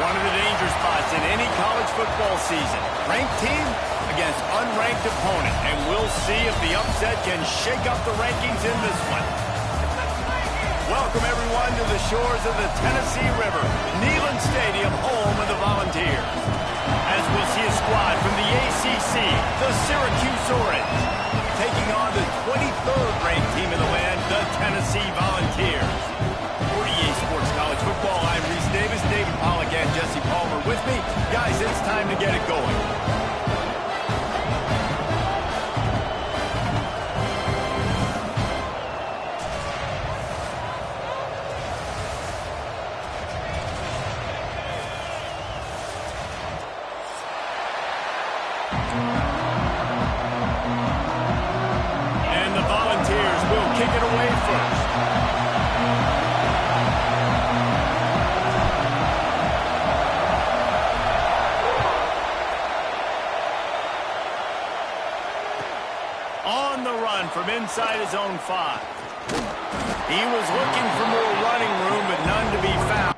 One of the danger spots in any college football season. Ranked team against unranked opponent. And we'll see if the upset can shake up the rankings in this one. Welcome, everyone, to the shores of the Tennessee River. Neyland Stadium, home of the Volunteers. As we'll see a squad from the ACC, the Syracuse Orange, taking on the 23rd ranked team in the land, the Tennessee Volunteers. For EA Sports College Football, I'm Reese Davis, David Pollack, and Jesse Palmer with me. Guys, it's time to get it going. And the Volunteers will kick it away first. On the run from inside his own 5. He was looking for more running room, but none to be found.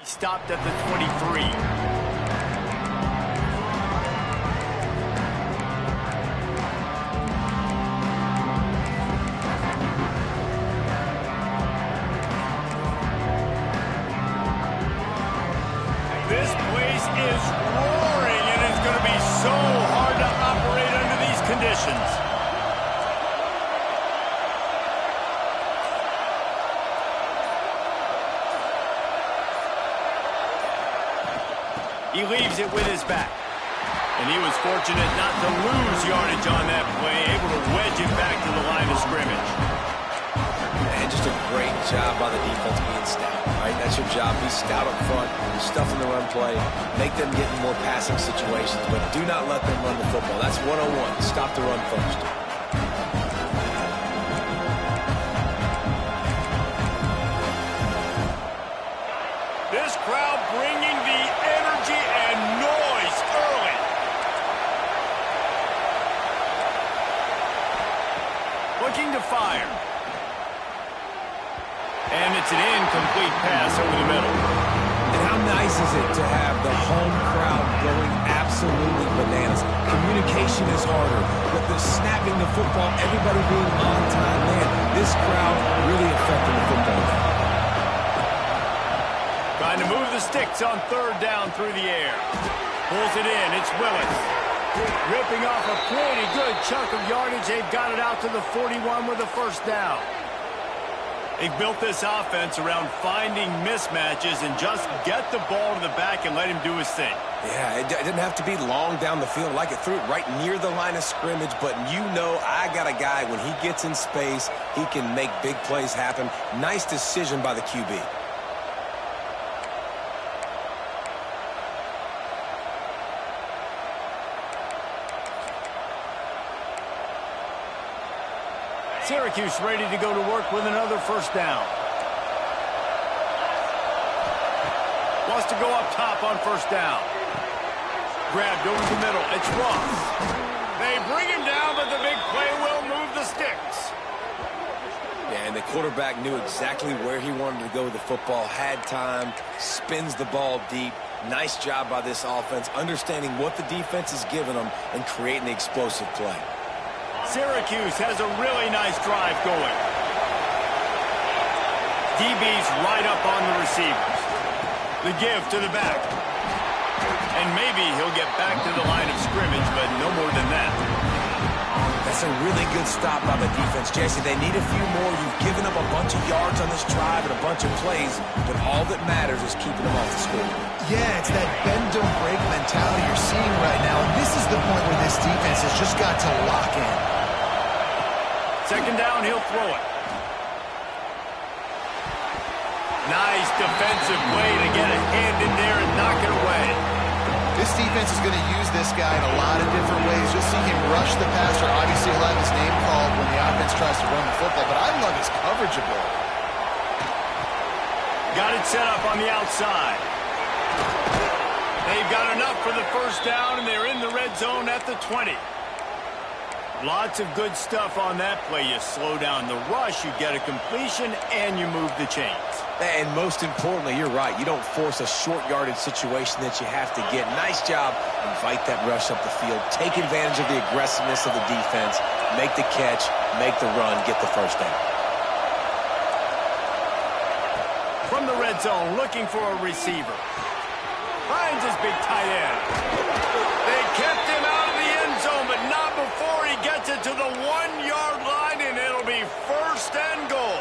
He stopped at the 23. This place is roaring, and it's going to be so hard to operate under these conditions. He leaves it with his back. And he was fortunate not to lose yardage on that play, able to wedge it back to the line of scrimmage. And just a great job by the defense being stout, right? That's your job. Be stout up front, stuff in the run play, make them get in more passing situations, but do not let them run the football. That's 101. Stop the run first. This crowd bringing the energy and noise early. Looking to fire. And it's an incomplete pass over the middle. And how nice is it to have the home crowd going absolutely bananas? Communication is harder, but the snapping the football, everybody being on time, man, this crowd really affecting the football game. Trying to move the sticks on third down through the air. Pulls it in. It's Willis. Ripping off a pretty good chunk of yardage. They've got it out to the 41 with a first down. They've built this offense around finding mismatches and just get the ball to the back and let him do his thing. Yeah, it didn't have to be long down the field. Like it threw it right near the line of scrimmage, but you know I got a guy, when he gets in space, he can make big plays happen. Nice decision by the QB. Syracuse ready to go to work with another first down. Wants to go up top on first down. Grabbed over the middle. It's Ross. They bring him down, but the big play will move the sticks. Yeah, and the quarterback knew exactly where he wanted to go with the football, had time, spins the ball deep. Nice job by this offense, understanding what the defense is giving them and creating the explosive play. Syracuse has a really nice drive going. DB's right up on the receivers. The give to the back. And maybe he'll get back to the line of scrimmage, but no more than that. That's a really good stop by the defense, Jesse. They need a few more. You've given up a bunch of yards on this drive and a bunch of plays, but all that matters is keeping them off the scoreboard. Yeah, it's that bend, don't break mentality you're seeing right now. And this is the point where this defense has just got to lock in. Second down, he'll throw it. Nice defensive play to get a hand in there and knock it away. This defense is going to use this guy in a lot of different ways. You'll see him rush the passer. Obviously, he'll have his name called when the offense tries to run the football, but I love his coverage ability. Got it set up on the outside. They've got enough for the first down, and they're in the red zone at the 20. Lots of good stuff on that play. You slow down the rush, you get a completion, and you move the chains. And most importantly, you're right. You don't force a short yardage situation that you have to get. Nice job. Invite that rush up the field. Take advantage of the aggressiveness of the defense. Make the catch, make the run, get the first down. From the red zone, looking for a receiver. Finds his big tight end. They kept him out of the end zone, but not before he gets it to the 1-yard line, and it'll be first and goal.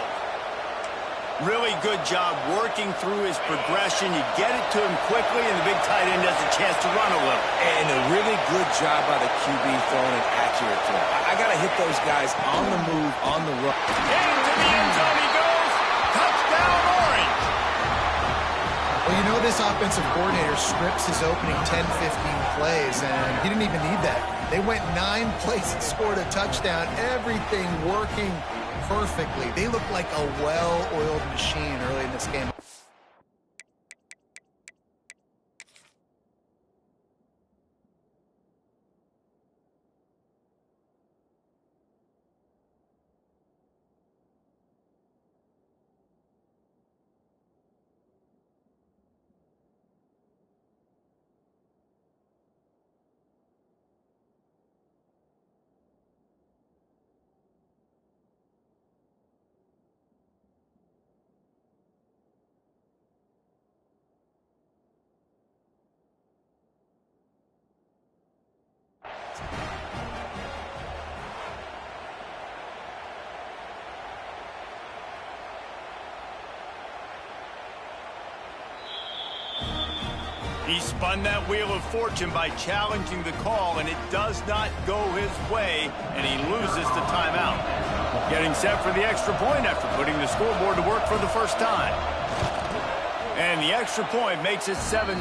Really good job working through his progression. You get it to him quickly, and the big tight end has a chance to run a little. And a really good job by the QB throwing an accurate throw. I got to hit those guys on the move, on the run. Into the end zone he goes. Touchdown, Orange. Well, you know this offensive coordinator scripts his opening 10, 15 plays, and he didn't even need that. They went 9 plays and scored a touchdown. Everything working perfectly. They look like a well-oiled machine early in this game. He spun that wheel of fortune by challenging the call, and it does not go his way, and he loses the timeout. Getting set for the extra point after putting the scoreboard to work for the first time. And the extra point makes it 7-0.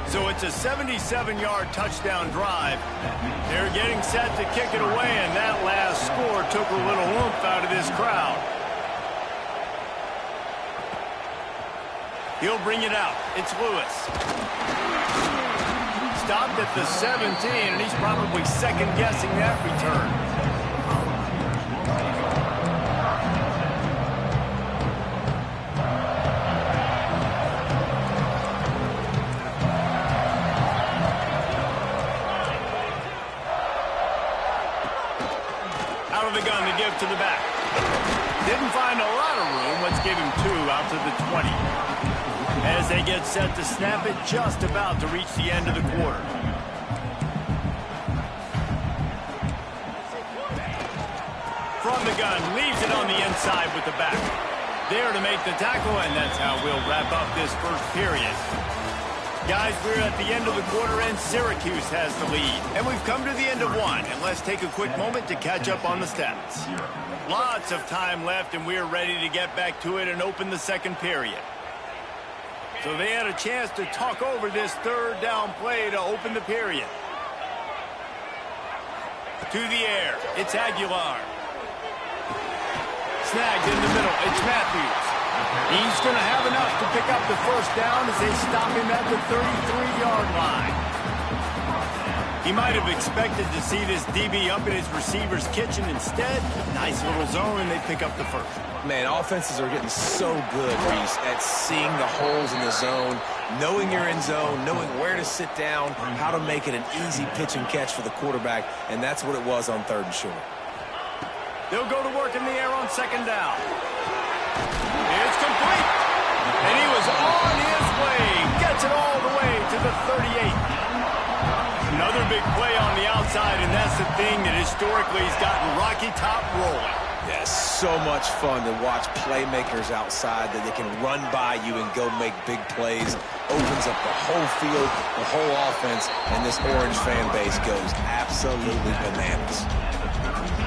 So it's a 77-yard touchdown drive. They're getting set to kick it away, and that last score took a little oomph out of this crowd. He'll bring it out. It's Lewis. Stopped at the 17, and he's probably second-guessing that return. the gun to give to the back. Didn't find a lot of room. Let's give him 2 out to the 20. As they get set to snap it, just about to reach the end of the quarter. From the gun, leaves it on the inside with the back. There to make the tackle, and that's how we'll wrap up this first period. Guys, we're at the end of the quarter, and Syracuse has the lead. And we've come to the end of one, and let's take a quick moment to catch up on the stats. Lots of time left, and we're ready to get back to it and open the second period. So they had a chance to talk over this third down play to open the period. To the air, it's Aguilar. Snagged in the middle, it's Matthews. He's going to have enough to pick up the first down as they stop him at the 33-yard line. He might have expected to see this DB up in his receiver's kitchen. Instead, nice little zone, and they pick up the first. Man, offenses are getting so good, Reese, at seeing the holes in the zone, knowing you're in zone, knowing where to sit down, how to make it an easy pitch and catch for the quarterback, and that's what it was on 3rd and short. They'll go to work in the air on 2nd down. It's complete. And he was on his way. Gets it all the way to the 38. Another big play on the outside, and that's the thing that historically has gotten Rocky Top rolling. Yeah, so much fun to watch playmakers outside that they can run by you and go make big plays. Opens up the whole field, the whole offense, and this Orange fan base goes absolutely bananas.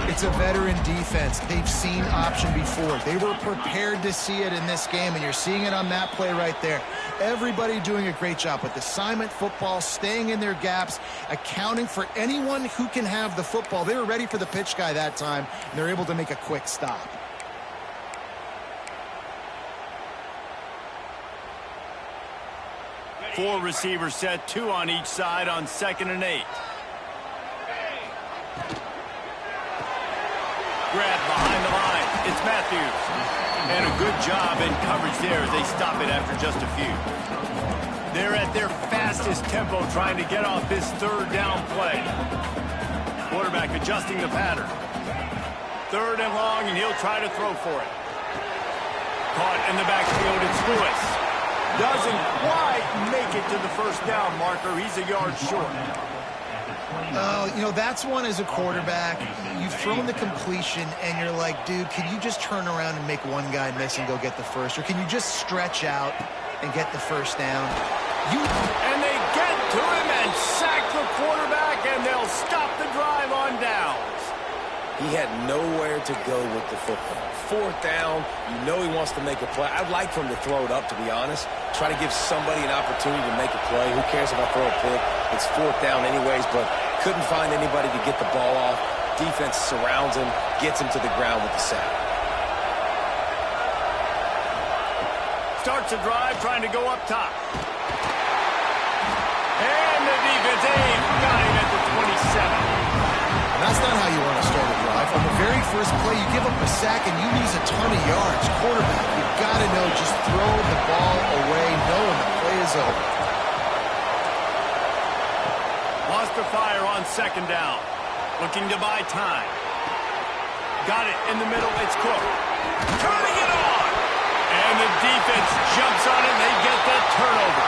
It's a veteran defense. They've seen option before. They were prepared to see it in this game, and you're seeing it on that play right there. Everybody doing a great job with assignment football, staying in their gaps, accounting for anyone who can have the football. They were ready for the pitch guy that time, and they're able to make a quick stop. Four receivers set, 2 on each side on 2nd and 8. Grab behind the line. It's Matthews. And a good job in coverage there as they stop it after just a few. They're at their fastest tempo trying to get off this 3rd down play. Quarterback adjusting the pattern. 3rd and long, and he'll try to throw for it. Caught in the backfield, it's Lewis. Doesn't quite make it to the first down marker. He's a yard short. You know, that's one as a quarterback. You've thrown the completion, and you're like, dude, can you just turn around and make one guy miss and go get the first? Or can you just stretch out and get the first down? And they get to him and sack the quarterback, and they'll stop the drive on downs. He had nowhere to go with the football. 4th down, you know he wants to make a play. I'd like for him to throw it up, to be honest. Try to give somebody an opportunity to make a play. Who cares if I throw a pick? It's 4th down anyways, but couldn't find anybody to get the ball off. Defense surrounds him, gets him to the ground with the sack. Starts a drive trying to go up top. And the defense got him at the 27. That's not how you want to start a drive. On the very first play, you give up a sack and you lose a ton of yards. Quarterback, you've got to know, just throw the ball away, knowing the play is over. Lost the fire on 2nd down. Looking to buy time. Got it in the middle, it's Cook. Turning it on! And the defense jumps on it, and they get that turnover.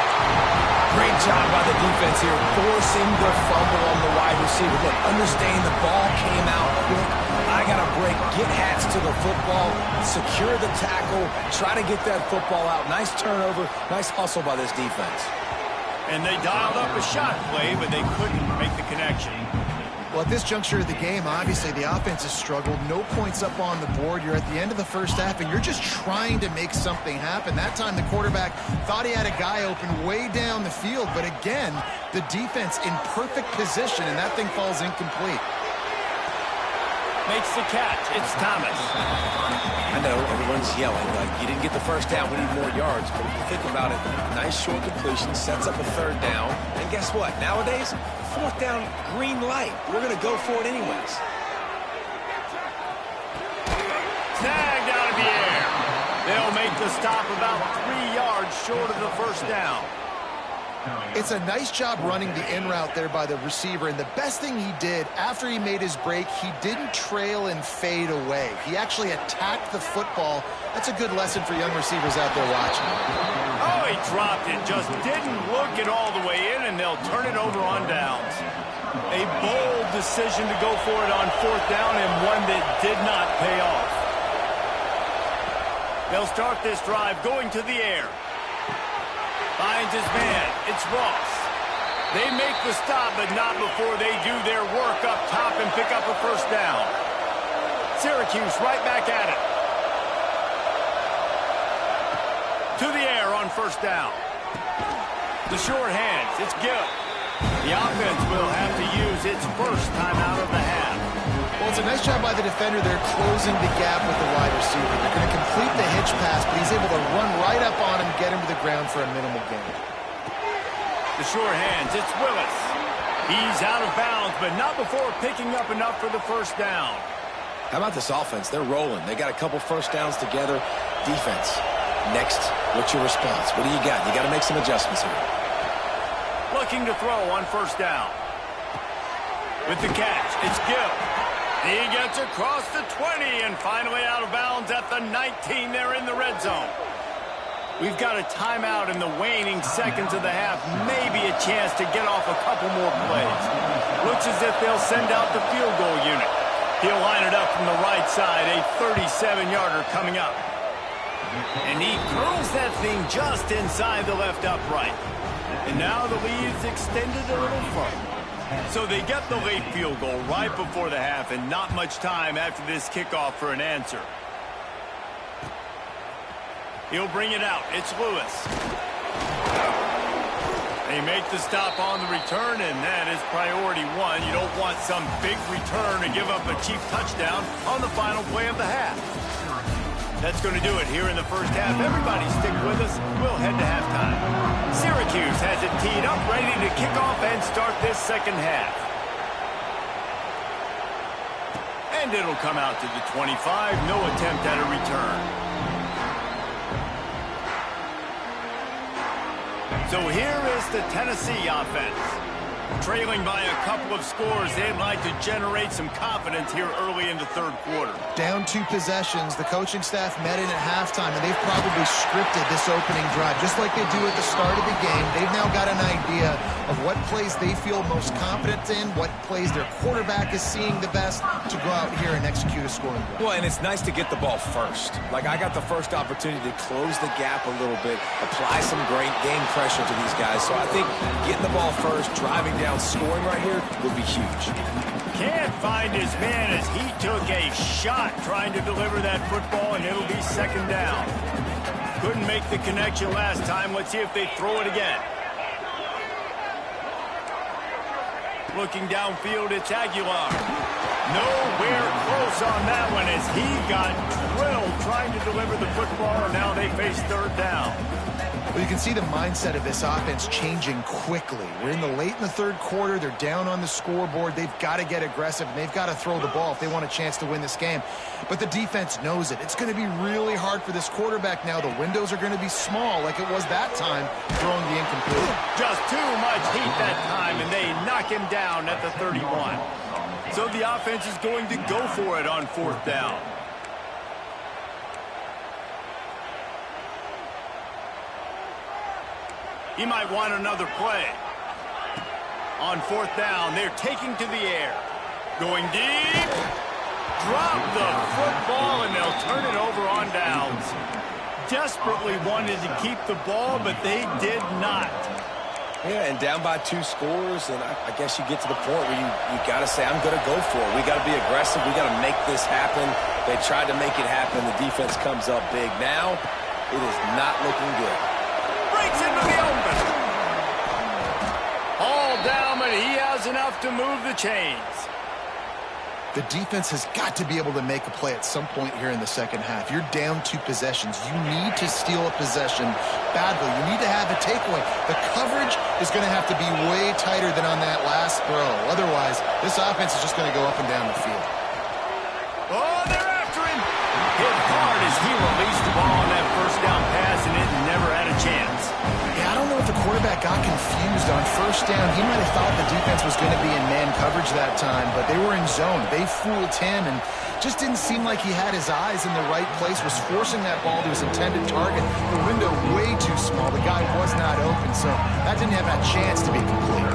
Great job by the defense here, forcing the fumble on the wide receiver. Look, understand the ball came out quick. I got to break, get hats to the football, secure the tackle, try to get that football out. Nice turnover, nice hustle by this defense. And they dialed up a shot play, but they couldn't make the connection. Well, at this juncture of the game, obviously the offense has struggled. No points up on the board. You're at the end of the first half, and you're just trying to make something happen. That time the quarterback thought he had a guy open way down the field, but again, the defense in perfect position, and that thing falls incomplete. Makes the catch. It's Thomas. I know everyone's yelling, like, you didn't get the first down, we need more yards. But if you think about it, nice short completion, sets up a 3rd down. And guess what? Nowadays, 4th down, green light. We're going to go for it anyways. Snagged out of the air. They'll make the stop about 3 yards short of the first down. It's a nice job running the in route there by the receiver, and the best thing he did after he made his break, he didn't trail and fade away. He actually attacked the football. That's a good lesson for young receivers out there watching. Oh, he dropped it, just didn't look it all the way in, and they'll turn it over on downs. A bold decision to go for it on 4th down, and one that did not pay off. They'll start this drive going to the air. Finds his man. It's Ross. They make the stop, but not before they do their work up top and pick up a 1st down. Syracuse right back at it. To the air on 1st down. The short hands. It's Gill. The offense will have to use its first timeout of the half. Well, it's a nice job by the defender there closing the gap with the wide receiver. They're going to complete the hitch pass, but he's able to run right up on him, get him to the ground for a minimal gain. The short hands, it's Willis. He's out of bounds, but not before picking up enough for the 1st down. How about this offense? They're rolling. They got a couple 1st downs together. Defense. Next, what's your response? What do you got? You got to make some adjustments here. Looking to throw on 1st down. With the catch, it's Gill. He gets across the 20 and finally out of bounds at the 19 there in the red zone. We've got a timeout in the waning seconds of the half. Maybe a chance to get off a couple more plays. Looks as if they'll send out the field goal unit. He'll line it up from the right side, a 37-yarder coming up. And he curls that thing just inside the left upright. And now the lead's extended a little further. So they get the late field goal right before the half, and not much time after this kickoff for an answer. He'll bring it out. It's Lewis. They make the stop on the return, and that is priority 1. You don't want some big return to give up a cheap touchdown on the final play of the half. That's going to do it here in the 1st half. Everybody stick with us. We'll head to halftime. Syracuse has it teed up, ready to kick off and start this 2nd half. And it'll come out to the 25. No attempt at a return. So here is the Tennessee offense. Trailing by a couple of scores, they'd like to generate some confidence here early in the 3rd quarter. Down 2 possessions. The coaching staff met in at halftime, and they've probably scripted this opening drive. Just like they do at the start of the game, they've now got an idea of what plays they feel most confident in, what plays their quarterback is seeing the best to go out here and execute a scoring drive. Well, and it's nice to get the ball first. Like, I got the first opportunity to close the gap a little bit, apply some great game pressure to these guys. So I think getting the ball first, driving down, scoring right here would be huge. Can't find his man as he took a shot trying to deliver that football, and it'll be 2nd down. Couldn't make the connection last time. Let's see if they throw it again. Looking downfield, it's Aguilar. Nowhere close on that one as he got drilled trying to deliver the football, and now they face 3rd down. Well, you can see the mindset of this offense changing quickly. We're late in the 3rd quarter. They're down on the scoreboard. They've got to get aggressive, and they've got to throw the ball if they want a chance to win this game. But the defense knows it. It's going to be really hard for this quarterback now. The windows are going to be small like it was that time throwing the incomplete. Just too much heat that time, and they knock him down at the 31. So the offense is going to go for it on 4th down. He might want another play. On 4th down, they're taking to the air. Going deep. Drop the football, and they'll turn it over on downs. Desperately wanted to keep the ball, but they did not. Yeah, and down by 2 scores, and I guess you get to the point where you got to say, I'm going to go for it. We got to be aggressive. We got to make this happen. They tried to make it happen. The defense comes up big. Now, it is not looking good. Breaks into the open. All down, but he has enough to move the chains. The defense has got to be able to make a play at some point here in the 2nd half. You're down 2 possessions. You need to steal a possession badly. You need to have a takeaway. The coverage is going to have to be way tighter than on that last throw. Otherwise, this offense is just going to go up and down the field. Oh, they're after him. Hit hard as he released the ball on that 1st down pass, and it never had a chance. Yeah, I don't know if the quarterback got confused confused on first down. He might have thought the defense was going to be in man coverage that time, but they were in zone. They fooled him and just didn't seem like he had his eyes in the right place, was forcing that ball to his intended target. The window way too small. The guy was not open, so that didn't have a chance to be complete.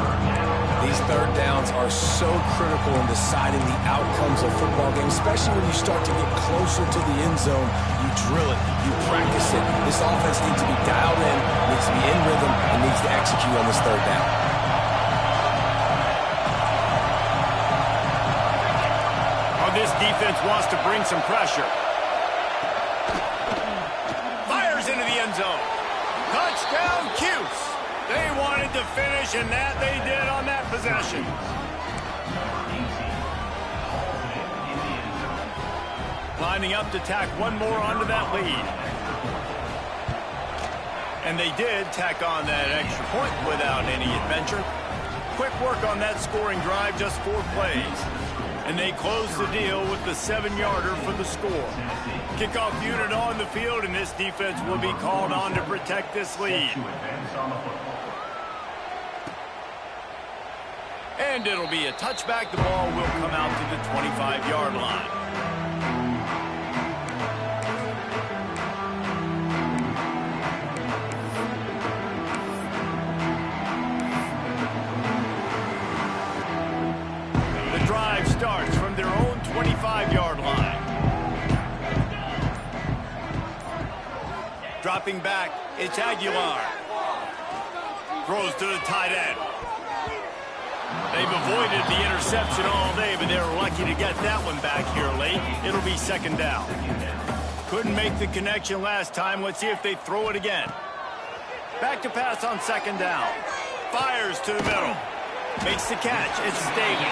These third downs are so critical in deciding the outcomes of football games, especially when you start to get closer to the end zone. You drill it, you practice it. This offense needs to be dialed in, needs to be in rhythm, and needs to execute on this third down. Oh, this defense wants to bring some pressure. Fires into the end zone. Touchdown, Cuse. They wanted to finish, and that they did on that possession. Lining up to tack one more onto that lead. And they did tack on that extra point without any adventure. Quick work on that scoring drive, just 4 plays. And they close the deal with the 7-yarder for the score. Kickoff unit on the field, and this defense will be called on to protect this lead. And it'll be a touchback. The ball will come out to the 25-yard line. The drive starts from their own 25-yard line. Dropping back, it's Aguilar. Throws to the tight end. They've avoided the interception all day, but they were lucky to get that one back here late. It'll be second down. Couldn't make the connection last time. Let's see if they throw it again. Back to pass on second down. Fires to the middle. Makes the catch. It's Staley.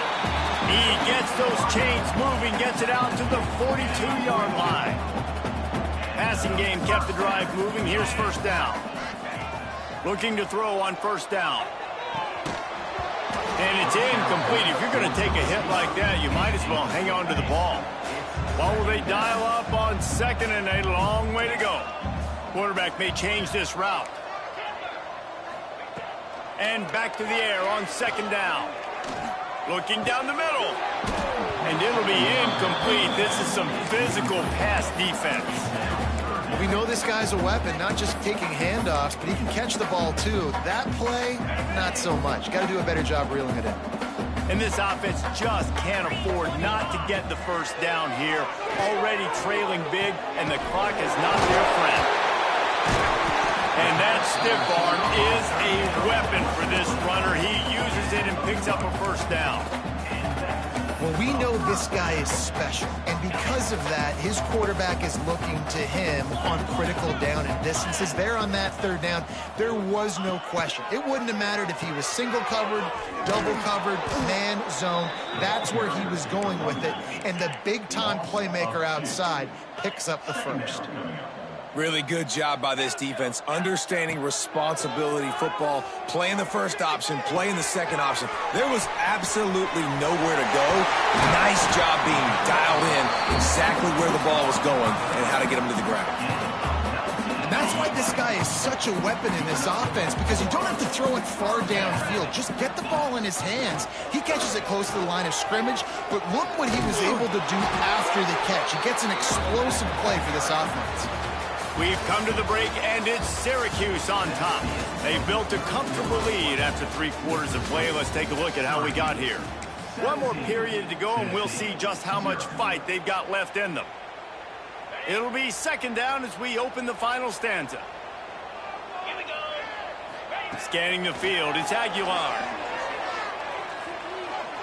He gets those chains moving, gets it out to the 42-yard line. Passing game kept the drive moving. Here's first down. Looking to throw on first down. And it's incomplete. If you're going to take a hit like that, you might as well hang on to the ball. Well, will they dial up on second and a long way to go? Quarterback may change this route. And back to the air on second down. Looking down the middle. And it'll be incomplete. This is some physical pass defense. We know this guy's a weapon, not just taking handoffs, but he can catch the ball too. That play, not so much. Got to do a better job reeling it in. And this offense just can't afford not to get the first down here. Already trailing big, and the clock is not their friend. And that stiff arm is a weapon for this runner. He uses it and picks up a first down. Well, we know this guy is special, and because of that, his quarterback is looking to him on critical down and distances. There on that third down, there was no question. It wouldn't have mattered if he was single covered, double covered, man zone. That's where he was going with it, and the big-time playmaker outside picks up the first. Really good job by this defense, understanding responsibility football, playing the first option, playing the second option. There was absolutely nowhere to go. Nice job being dialed in exactly where the ball was going and how to get him to the ground. And that's why this guy is such a weapon in this offense, because you don't have to throw it far downfield. Just get the ball in his hands. He catches it close to the line of scrimmage, but look what he was able to do after the catch. He gets an explosive play for this offense. We've come to the break, and it's Syracuse on top. They've built a comfortable lead after 3 quarters of play. Let's take a look at how we got here. One more period to go, and we'll see just how much fight they've got left in them. It'll be second down as we open the final stanza. Here we go. Scanning the field, it's Aguilar.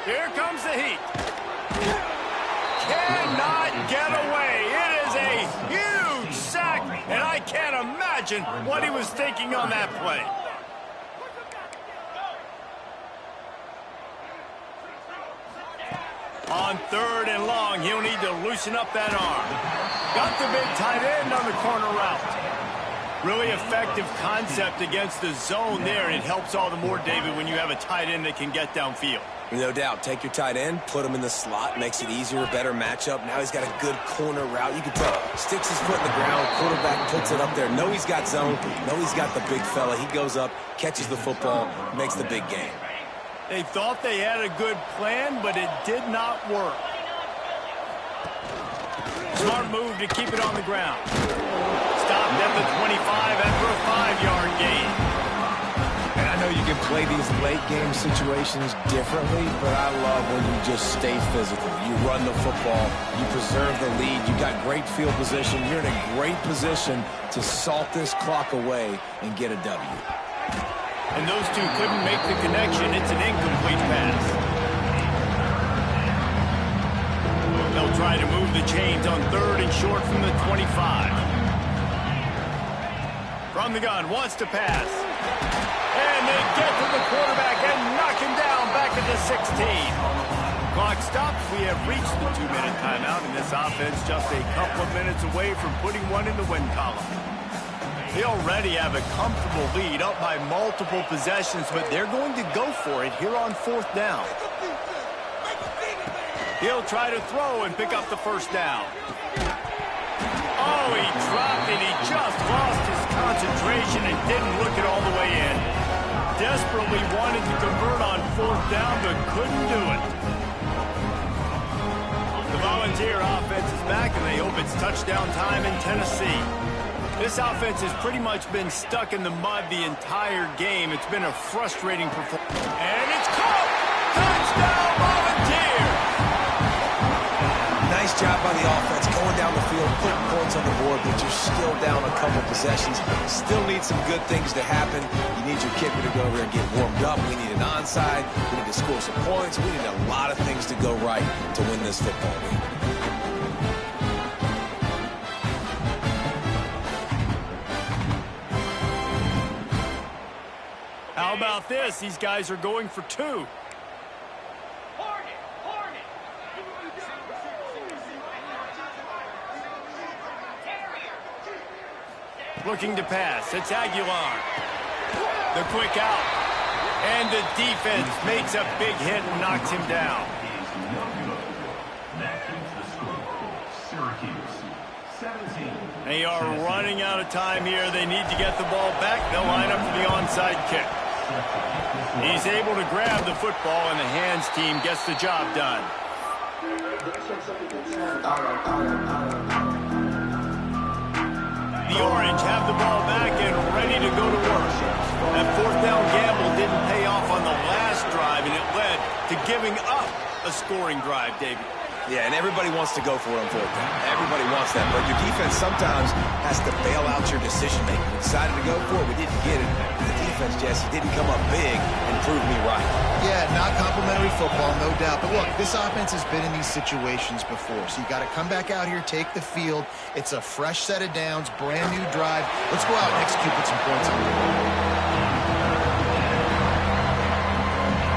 Here comes the heat. Cannot get away. It is a huge sack, and I can't imagine what he was thinking on that play. On third and long, he'll need to loosen up that arm. Got the big tight end on the corner route. Really effective concept against the zone there. It helps all the more, David, when you have a tight end that can get downfield. No doubt. Take your tight end, put him in the slot, makes it easier, better matchup. Now he's got a good corner route. You can tell. Sticks his foot in the ground, quarterback puts it up there. Know he's got zone, know he's got the big fella. He goes up, catches the football, makes the big game. They thought they had a good plan, but it did not work. Smart move to keep it on the ground. Stopped at the 25 after a 5-yard gain. And I know you can play these late-game situations differently, but I love when you just stay physical. You run the football. You preserve the lead. You got great field position. You're in a great position to salt this clock away and get a W. And those two couldn't make the connection. It's an incomplete pass. They'll try to move the chains on 3rd and short from the 25. From the gun, wants to pass. And they get to the quarterback and knock him down back at the 16. Clock stops. We have reached the 2-minute timeout, and this offense just a couple of minutes away from putting one in the win column. They already have a comfortable lead, up by multiple possessions, but they're going to go for it here on 4th down. He'll try to throw and pick up the first down. Oh, he dropped it. He just lost his concentration and didn't look it all the way in. Desperately wanted to convert on 4th down, but couldn't do it. The Volunteer offense is back, and they hope it's touchdown time in Tennessee. This offense has pretty much been stuck in the mud the entire game. It's been a frustrating performance. And it's caught! Touchdown, Volunteer! Nice job by the offense going down the field, putting points on the board, but you're still down a couple possessions. Still need some good things to happen. You need your kicker to go over and get warmed up. We need an onside. We need to score some points. We need a lot of things to go right to win this football game. How about this? These guys are going for 2. Looking to pass. It's Aguilar. The quick out. And the defense makes a big hit and knocks him down. They are running out of time here. They need to get the ball back. They'll line up for the onside kick. He's able to grab the football, and the hands team gets the job done. The Orange have the ball back and ready to go to work. That 4th down gamble didn't pay off on the last drive, and it led to giving up a scoring drive, David. Yeah, and everybody wants to go for it on 4th down. Everybody wants that, but your defense sometimes has to bail out your decision-making. We decided to go for it. We didn't get it. The defense, Jesse, didn't come up big and prove me right. Yeah, not complimentary football, no doubt. But look, this offense has been in these situations before, so you got to come back out here, take the field. It's a fresh set of downs, brand new drive. Let's go out and execute with some points on the board.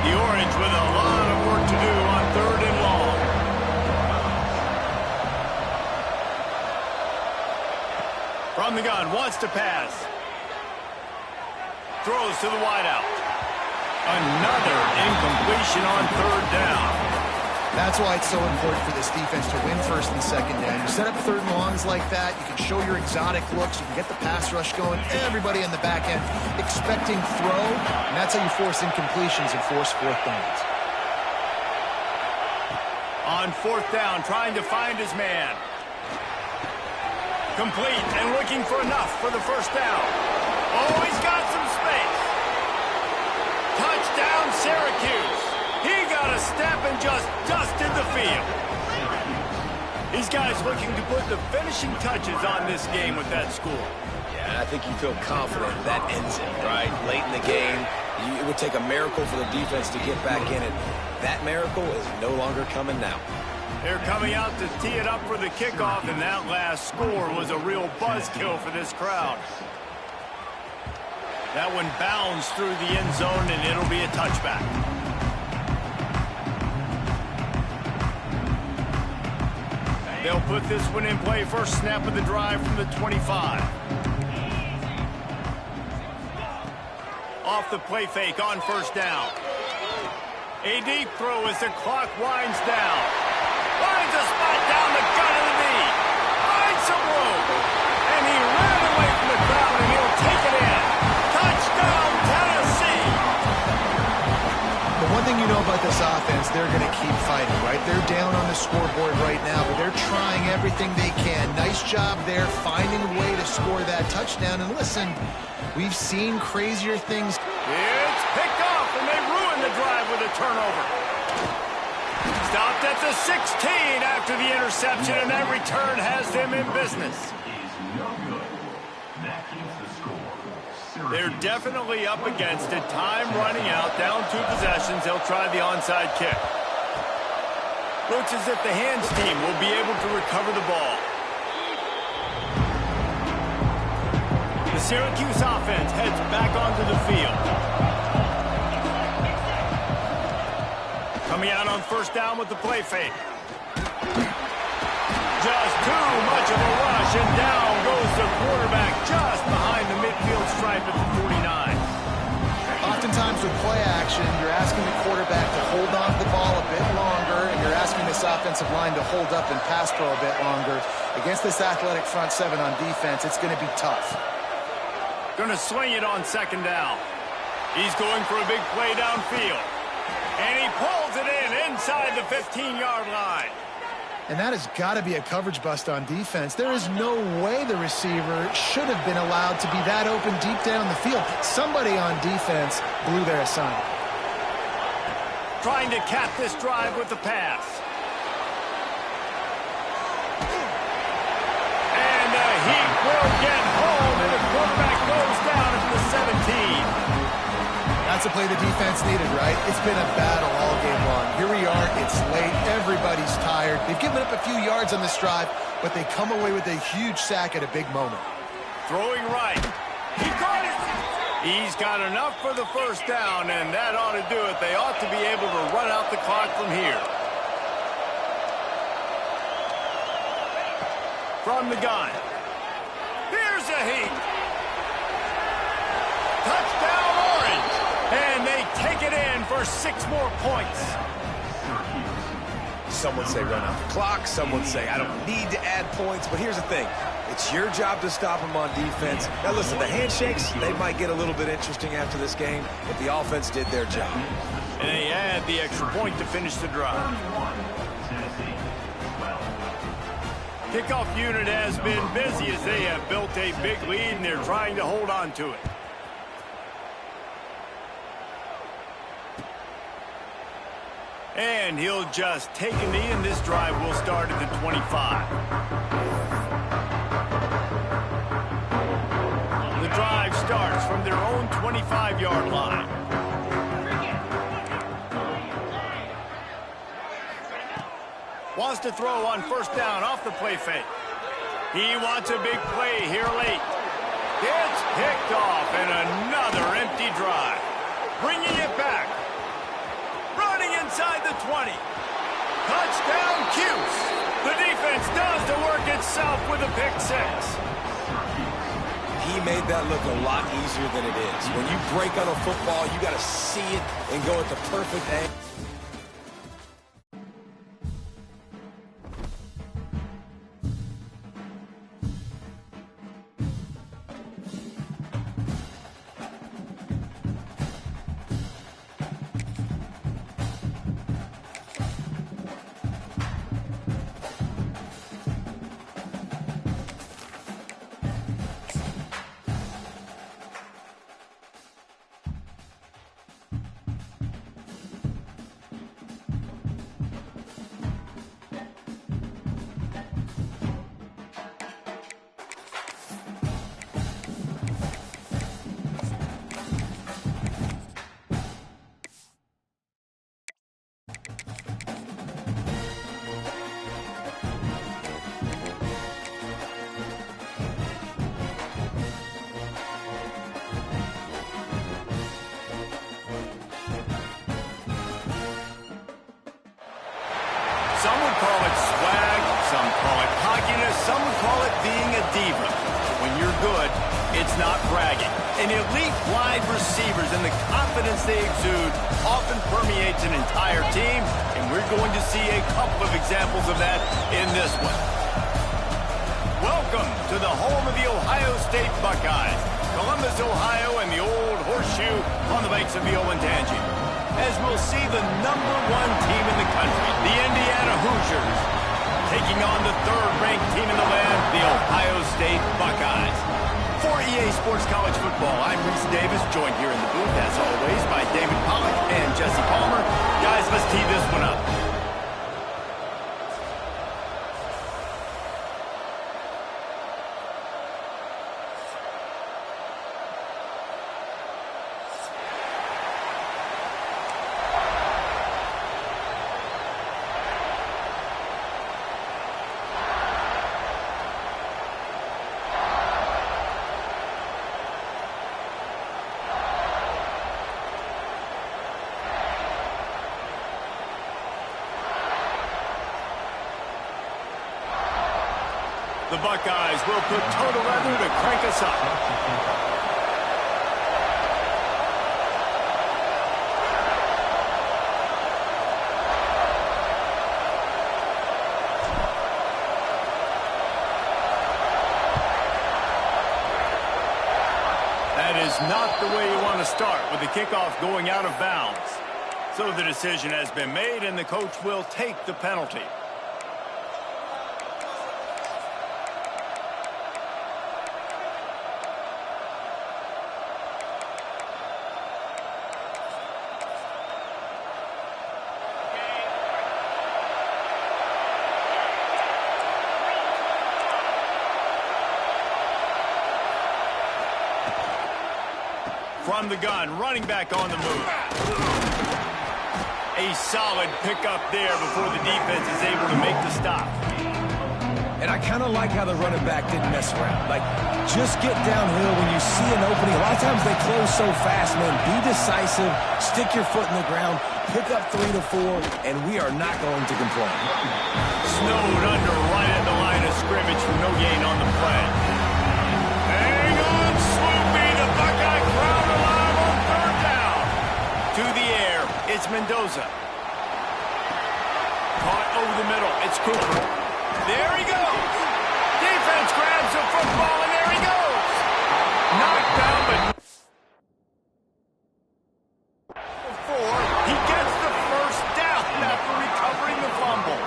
The Orange with a lot of work to do on 3rd and long. From the gun, wants to pass. Throws to the wideout. Another incompletion on 3rd down. That's why it's so important for this defense to win 1st and 2nd down. You set up 3rd and longs like that, you can show your exotic looks, you can get the pass rush going, everybody on the back end expecting throw, and that's how you force incompletions and force 4th downs. On 4th down, trying to find his man. Complete and looking for enough for the first down. Oh, he's got some space. Touchdown, Syracuse. He got a step and just dusted the field. These guys looking to put the finishing touches on this game with that score. Yeah, and I think you feel confident that ends it, right? Late in the game, it would take a miracle for the defense to get back in it. That miracle is no longer coming now. They're coming out to tee it up for the kickoff, and that last score was a real buzzkill for this crowd. That one bounds through the end zone, and it'll be a touchback. They'll put this one in play. First snap of the drive from the 25. Off the play fake on 1st down. A deep throw as the clock winds down. Finds a spot down the gut of the knee. Finds some room. And he ran away from the crowd, and he'll take it in. Touchdown, Tennessee! The one thing you know about this offense, they're going to keep fighting, right? They're down on the scoreboard right now, but they're trying everything they can. Nice job there, finding a way to score that touchdown. And listen, we've seen crazier things. It's picked off, and they ruin the drive with a turnover. Stopped at the 16 after the interception, and that return has them in business. They're definitely up against it. Time running out, down 2 possessions. They'll try the onside kick. Looks as if the hands team will be able to recover the ball. The Syracuse offense heads back onto the field. Coming out on first down with the play fake. Just too much of a rush, and down goes the quarterback just behind the midfield stripe at the 49. Oftentimes with play action, you're asking the quarterback to hold on to the ball a bit longer, and you're asking this offensive line to hold up and pass pro a bit longer. Against this athletic front seven on defense, it's going to be tough. Going to swing it on second down. He's going for a big play downfield. And he pulls it in inside the 15-yard line. And that has got to be a coverage bust on defense. There is no way the receiver should have been allowed to be that open deep down the field. Somebody on defense blew their assignment. Trying to cap this drive with the pass. And the heat will get home, and the quarterback goes down at the 17. That's a play the defense needed, right? It's been a battle all game long. Here we are. It's late. Everybody's tired. They've given up a few yards on this drive, but they come away with a huge sack at a big moment. Throwing right. He caught it. He's got enough for the first down, and that ought to do it. They ought to be able to run out the clock from here. From the gun. Here's a heat. Touchdown, Orange. And they take it in for 6 more points. Some would say run out the clock. Some would say I don't need to add points. But here's the thing. It's your job to stop them on defense. Now, listen, the handshakes, they might get a little bit interesting after this game, but the offense did their job. And they add the extra point to finish the drive. Kickoff unit has been busy as they have built a big lead, and they're trying to hold on to it. And he'll just take a knee, and this drive will start at the 25. The drive starts from their own 25-yard line. Wants to throw on first down off the play fake. He wants a big play here late. It's picked off, and another empty drive. Bringing it back. Running inside the 20. Touchdown, Cuse. The defense does the work itself with a pick 6. He made that look a lot easier than it is. When you break on a football, you got to see it and go at the perfect angle. Some would call it swag, some call it cockiness, some would call it being a diva. When you're good, It's not bragging. And elite wide receivers and the confidence they exude often permeates an entire team, and we're going to see a couple of examples of that in this one. Welcome to the home of the Ohio State Buckeyes, Columbus, Ohio, and the old horseshoe on the banks of the Olentangy. As we'll see the #1 team in the country, the Indiana Hoosiers, taking on the third-ranked team in the land, the Ohio State Buckeyes. For EA Sports College Football, I'm Reese Davis, joined here in the booth, as always, by David Pollack and Jesse Palmer. Guys, let's tee this one up. The Buckeyes will put toe to leather to crank us up. That is not the way you want to start with the kickoff going out of bounds. So the decision has been made, and the coach will take the penalty. From the gun, running back on the move. A solid pickup there before the defense is able to make the stop. And I kind of like how the running back didn't mess around. Like, just get downhill when you see an opening. A lot of times they close so fast, man. Be decisive, stick your foot in the ground, pick up 3 to 4, and we are not going to complain. Snowed under right at the line of scrimmage for no gain on the play. Hang on, Swoopy, the Buckeye crowd alive on third down. To the air, it's Mendoza. Caught over the middle, it's Cooper. There he goes. Defense grabs the football, and there he goes. Knocked down, but before he gets the first down after recovering the fumble.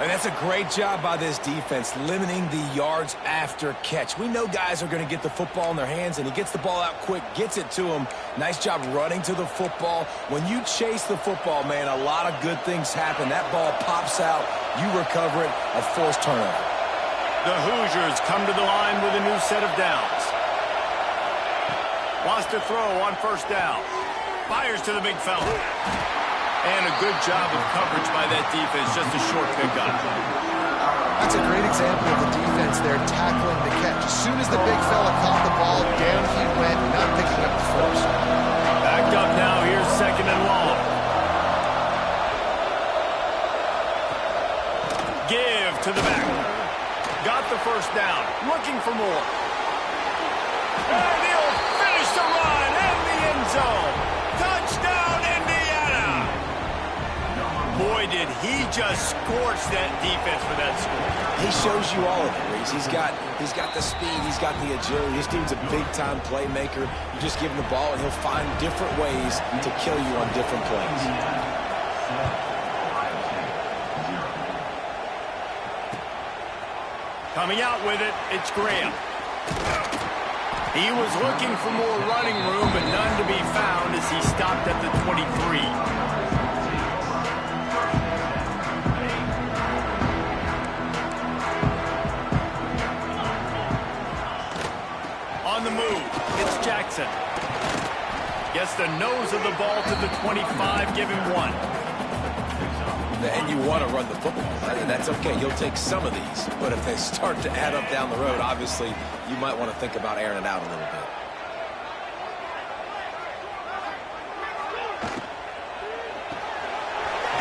And that's a great job by this defense, limiting the yards after catch. We know guys are going to get the football in their hands, and he gets the ball out quick, gets it to him. Nice job running to the football. When you chase the football, man, a lot of good things happen. That ball pops out, you recover it, a forced turnover. The Hoosiers come to the line with a new set of downs. Wants to throw on first down. Fires to the big fella. And a good job of coverage by that defense, just a short pickup. That's a great example of the defense there tackling the catch. As soon as the big fella caught the ball, down he went, not picking up the first. Backed up now, here's second and long. Give to the back. Got the first down, looking for more. And he'll finish the run in the end zone. Touchdown, Indiana! Boy, did he just scorch that defense for that score. He shows you all of it, Reese. He's got the speed, he's got the agility. This dude's a big-time playmaker. You just give him the ball, and he'll find different ways to kill you on different plays. Coming out with it, it's Graham. He was looking for more running room, but none to be found as he stopped at the 23. On the move, it's Jackson. Gets the nose of the ball to the 25, give him 1. And you want to run the football. And that's okay. You'll take some of these. But if they start to add up down the road, obviously, you might want to think about airing it out a little bit.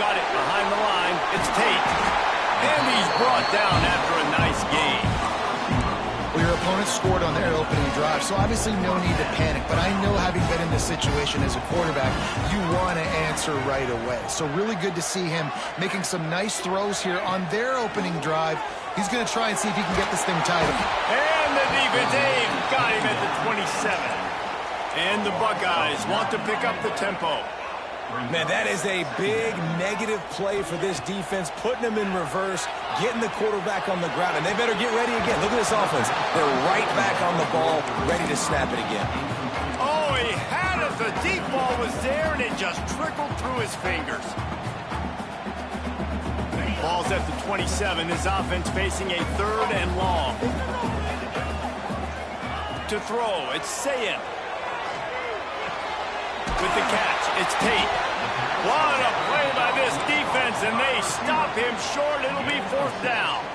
Got it behind the line. It's Tate. And he's brought down after a nice gain. Well, your opponent scored on their opening drive, so obviously no need to panic. But I know, having been in this situation as a quarterback, you want to answer right away. So really good to see him making some nice throws here on their opening drive. He's going to try and see if he can get this thing tied up. And the defense got him at the 27. And the Buckeyes want to pick up the tempo. Man, that is a big negative play for this defense, putting them in reverse, getting the quarterback on the ground, and they better get ready again. Look at this offense. They're right back on the ball, ready to snap it again. Oh, he had it. The deep ball was there, and it just trickled through his fingers. Ball's at the 27. His offense facing a 3rd and long. To throw, it's Sayin. With the catch, it's Tate. What a play by this defense, and they stop him short. It'll be 4th down.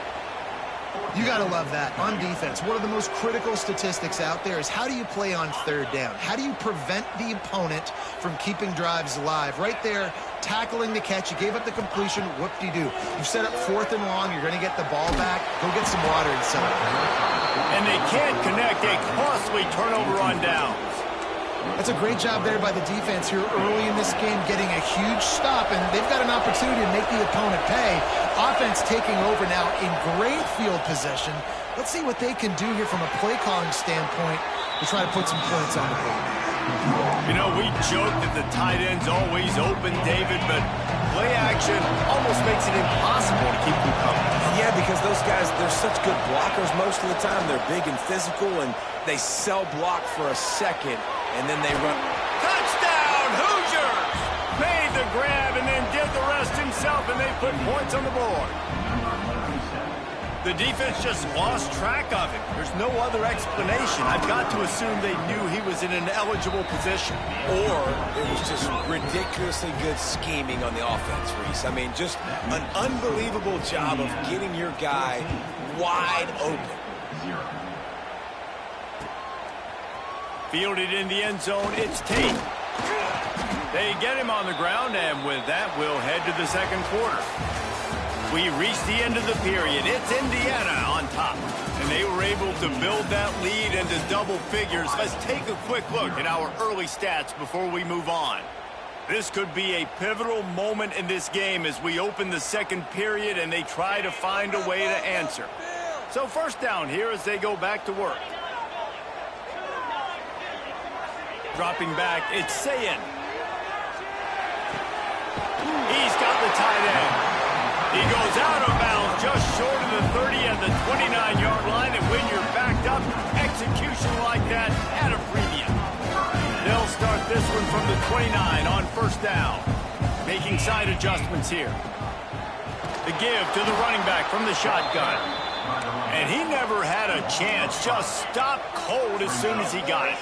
You got to love that. On defense, one of the most critical statistics out there is how do you play on 3rd down? How do you prevent the opponent from keeping drives alive? Right there, tackling the catch. You gave up the completion. Whoop-de-doo. You've set up 4th and long. You're going to get the ball back. Go get some water inside. And they can't connect a costly turnover on downs. That's a great job there by the defense here early in this game, getting a huge stop, and they've got an opportunity to make the opponent pay. Offense taking over now in great field possession. Let's see what they can do here from a play calling standpoint to try to put some points on the board. You know, we joke that the tight end's always open, David, but play action almost makes it impossible to keep them coming. Yeah, because those guys, they're such good blockers most of the time. They're big and physical, and they sell block for a second, and then they run. Touchdown, Hoosiers! Made the grab and then did the rest himself, and they put points on the board. The defense just lost track of him. There's no other explanation. I've got to assume they knew he was in an eligible position. Or it was just ridiculously good scheming on the offense, Reese. I mean, just an unbelievable job of getting your guy wide open. Fielded in the end zone, it's Tate. They get him on the ground, and with that, we'll head to the 2nd quarter. We reached the end of the period. It's Indiana on top, and they were able to build that lead into double figures. Let's take a quick look at our early stats before we move on. This could be a pivotal moment in this game as we open the 2nd period and they try to find a way to answer. So 1st down here as they go back to work. Dropping back, it's Sayin. He's got the tight end. He goes out of bounds just short of the 30 and the 29-yard line, and when you're backed up, execution like that at a premium. They'll start this one from the 29 on 1st down. Making side adjustments here. The give to the running back from the shotgun. And he never had a chance, just stopped cold as soon as he got it.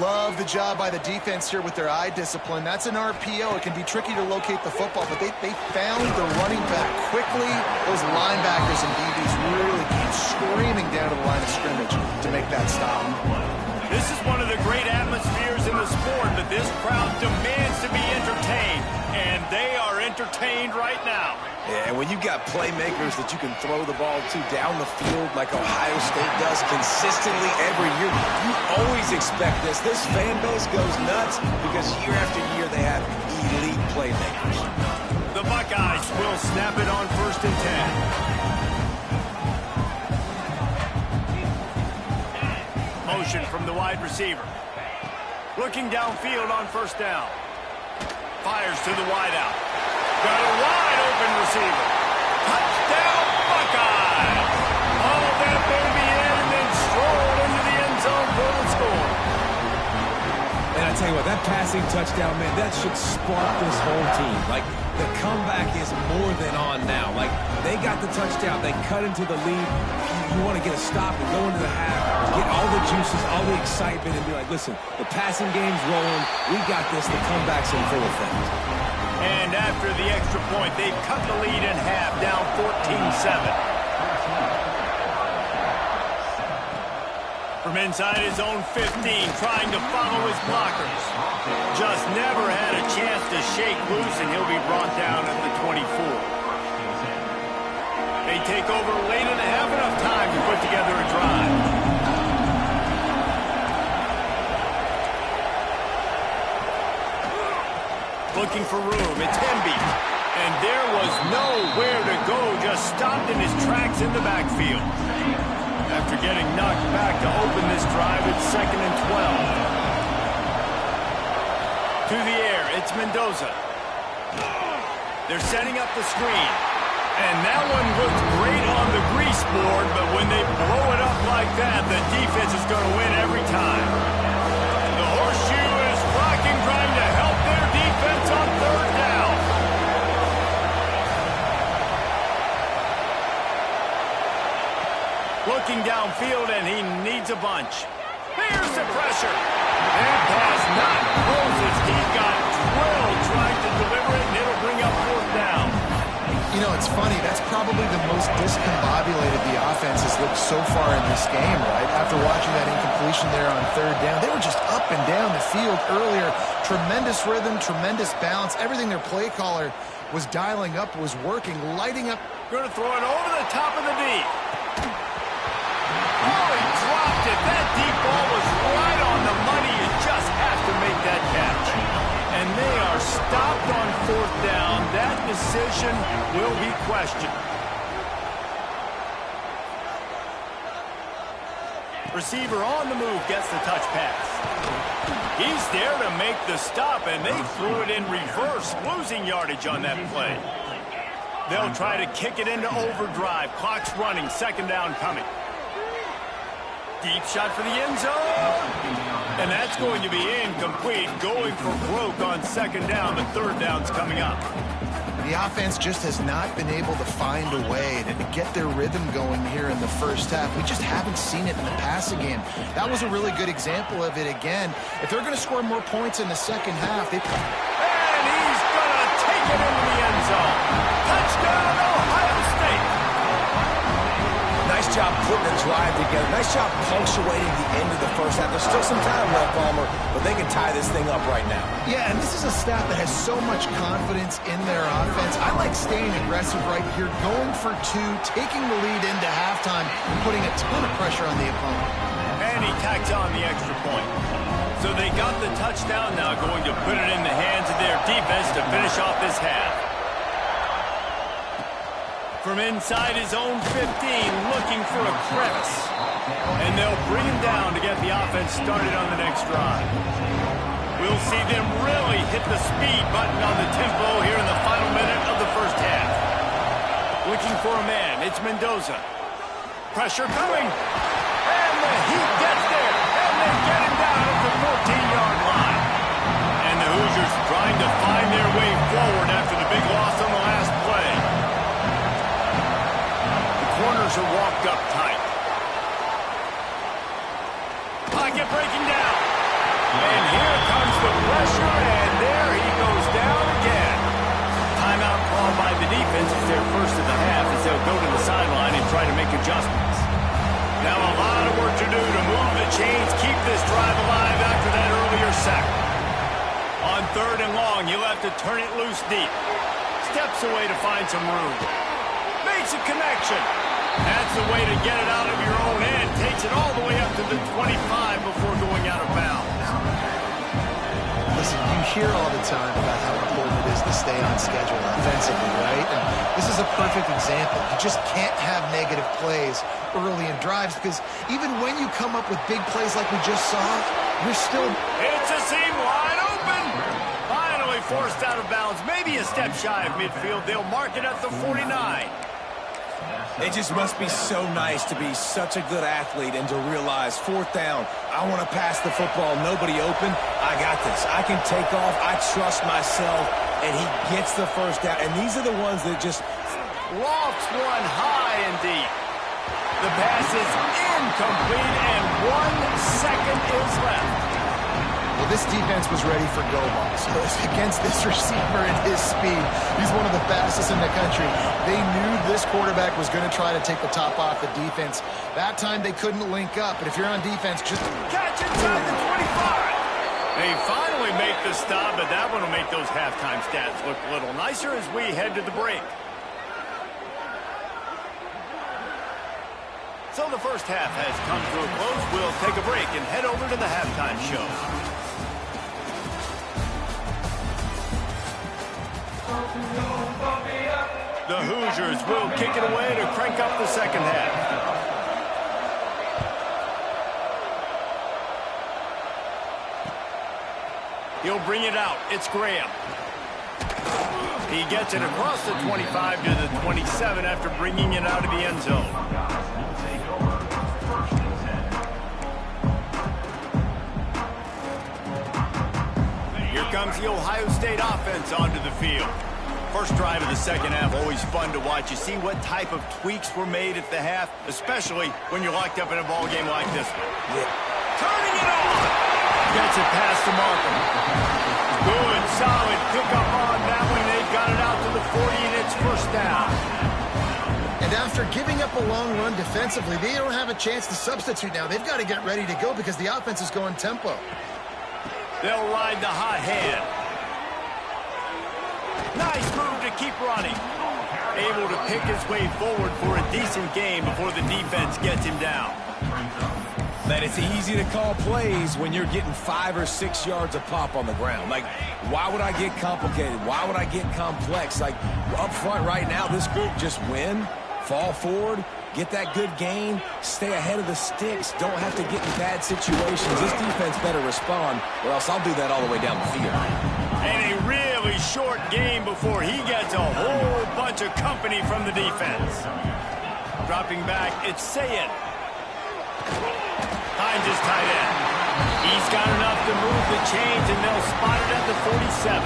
Love the job by the defense here with their eye discipline. That's an RPO. It can be tricky to locate the football, but they found the running back quickly. Those linebackers and DBs really came screaming down to the line of scrimmage to make that stop. This is one of the great atmospheres in the sport, but this crowd demands to be entertained, and they are entertained right now. Yeah, and when you've got playmakers that you can throw the ball to down the field like Ohio State does consistently every year, you always expect this. This fan base goes nuts because year after year they have elite playmakers. The Buckeyes will snap it on 1st and 10. Motion from the wide receiver. Looking downfield on 1st down. Fires to the wideout. Got a wide open receiver. Touchdown Buckeyes! All that baby in and then strolled into the end zone for the score. And I tell you what, that passing touchdown, man, that should spark this whole team. Like, the comeback is more than on now. Like, they got the touchdown. They cut into the lead. You want to get a stop and go into the half, get all the juices, all the excitement, and be like, listen, the passing game's rolling. We got this. The comeback's in full effect. And after the extra point, they've cut the lead in half, down 14-7. From inside his own 15, trying to follow his blockers. Just never had a chance to shake loose, and he'll be brought down at the 24. They take over late and have enough time to put together a drive. looking for room. It's Hemby. And there was nowhere to go, just stopped in his tracks in the backfield. After getting knocked back to open this drive, it's 2nd and 12. To the air, it's Mendoza. They're setting up the screen. And that one looks great on the grease board, but when they blow it up like that, the defense is going to win every time. The horseshoe is rocking, trying to help their defense on 3rd down. Looking downfield, and he needs a bunch. Here's the pressure. That pass not closes. He got drilled trying to deliver it, and it'll bring up 4th down. You know, it's funny. That's probably the most discombobulated the offense has looked so far in this game, right? After watching that incompletion there on 3rd down, they were just up and down the field earlier. Tremendous rhythm, tremendous balance. Everything their play caller was dialing up was working, lighting up. Going to throw it over the top of the deep. Oh, he dropped it. That deep ball was right on the money. You just have to make that catch. And they are stopped on 4th down. That decision will be questioned. Receiver on the move gets the touch pass. He's there to make the stop, and they threw it in reverse, losing yardage on that play. They'll try to kick it into overdrive. Clock's running. 2nd down coming. Deep shot for the end zone. And that's going to be incomplete. Going for broke on 2nd down. The 3rd down's coming up. The offense just has not been able to find a way to get their rhythm going here in the first half. We just haven't seen it in the passing game. That was a really good example of it again. If they're going to score more points in the second half, and he's going to take it into the end zone. Touchdown, Ohio State. Nice job putting the drive together. Nice job punctuating the end of the first half. There's still some time left, Palmer, but they can tie this thing up right now. Yeah, and this is a staff that has so much confidence in their offense. I like staying aggressive right here, going for 2, taking the lead into halftime, and putting a ton of pressure on the opponent. And he tacks on the extra point. So they got the touchdown, now going to put it in the hands of their defense to finish off this half. From inside his own 15, looking for a crevice. And they'll bring him down to get the offense started on the next drive. We'll see them really hit the speed button on the tempo here in the final minute of the first half. Looking for a man, it's Mendoza. Pressure coming. And the Heat gets there. And they get him down at the 14-yard line. And the Hoosiers trying to find their way forward after the big loss on the last play. Corners are walked up tight. Pocket breaking down. And here comes the pressure, and there he goes down again. Timeout called by the defense. It's their first of the half as they'll go to the sideline and try to make adjustments. Now a lot of work to do to move the chains, keep this drive alive after that earlier sack. On 3rd and long, you'll have to turn it loose deep. Steps away to find some room. Makes a connection. That's the way to get it out of your own end. Takes it all the way up to the 25 before going out of bounds. Listen, you hear all the time about how important it is to stay on schedule offensively, right? And this is a perfect example. You just can't have negative plays early in drives because even when you come up with big plays like we just saw, you're still... It's a seam wide open. Finally forced out of bounds. Maybe a step shy of midfield. They'll mark it at the 49. It just must be so nice to be such a good athlete and to realize 4th down, I want to pass the football, nobody open, I got this. I can take off, I trust myself, and he gets the 1st down. And these are the ones that just... Lofts one high and deep. The pass is incomplete, and 1 second is left. Well, this defense was ready for go balls. So against this receiver and his speed, he's one of the fastest in the country. They knew this quarterback was going to try to take the top off the defense. That time they couldn't link up, but if you're on defense, just catch inside the 25. They finally make the stop, but that one will make those halftime stats look a little nicer as we head to the break. So the first half has come to a close. We'll take a break and head over to the halftime show. The Hoosiers will kick it away to crank up the second half. He'll bring it out. It's Graham. He gets it across the 25 to the 27 after bringing it out of the end zone. Here comes the Ohio State offense onto the field. First drive of the second half, always fun to watch. You see what type of tweaks were made at the half, especially when you're locked up in a ball game like this one. Yeah. Turning it on. Gets it past to Markham. Good, solid pickup on that one. They've got it out to the 40, and it's first down. And after giving up a long run defensively, they don't have a chance to substitute now. They've got to get ready to go because the offense is going tempo. They'll ride the hot hand. Nice move to keep running. Able to pick his way forward for a decent game before the defense gets him down. That it's easy to call plays when you're getting 5 or 6 yards of pop on the ground. Like, why would I get complicated? Why would I get complex? Like, up front right now, this group just win, fall forward, get that good gain, stay ahead of the sticks, don't have to get in bad situations. This defense better respond, or else I'll do that all the way down the field. And a really short game before he gets a whole bunch of company from the defense. Dropping back, it's Sayed. Finds his tight end. He's got enough to move the chains, and they'll spot it at the 47.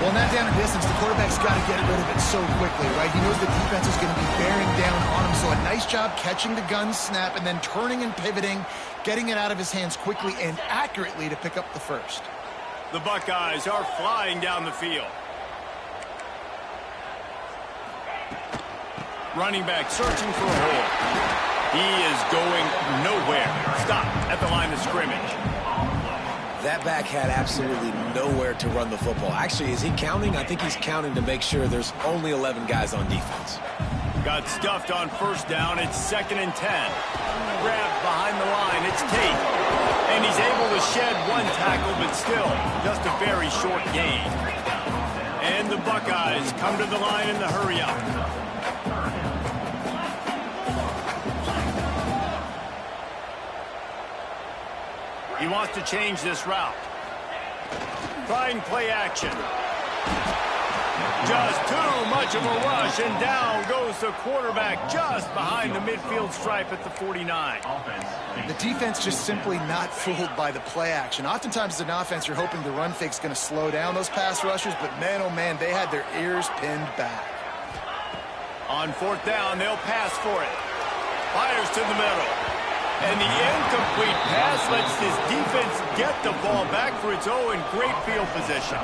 Well, not down a distance, the quarterback's got to get rid of it so quickly, right? He knows the defense is going to be bearing down on him, so a nice job catching the gun snap and then turning and pivoting, getting it out of his hands quickly and accurately to pick up the first. The Buckeyes are flying down the field. Running back searching for a hole. He is going nowhere. Stop at the line of scrimmage. That back had absolutely nowhere to run the football. Actually, is he counting? I think he's counting to make sure there's only 11 guys on defense. Got stuffed on first down. It's 2nd and 10. Grabbed behind the line. It's Tate. And he's able to shed one tackle, but still just a very short gain. And the Buckeyes come to the line in the hurry-up. He wants to change this route. Trying play action. Just too much of a rush, and down goes the quarterback just behind the midfield stripe at the 49. The defense just simply not fooled by the play action. Oftentimes as an offense, you're hoping the run fake's going to slow down those pass rushers, but man, oh man, they had their ears pinned back. On 4th down, they'll pass for it. Fires to the middle. And the incomplete pass lets this defense get the ball back for its own great field position.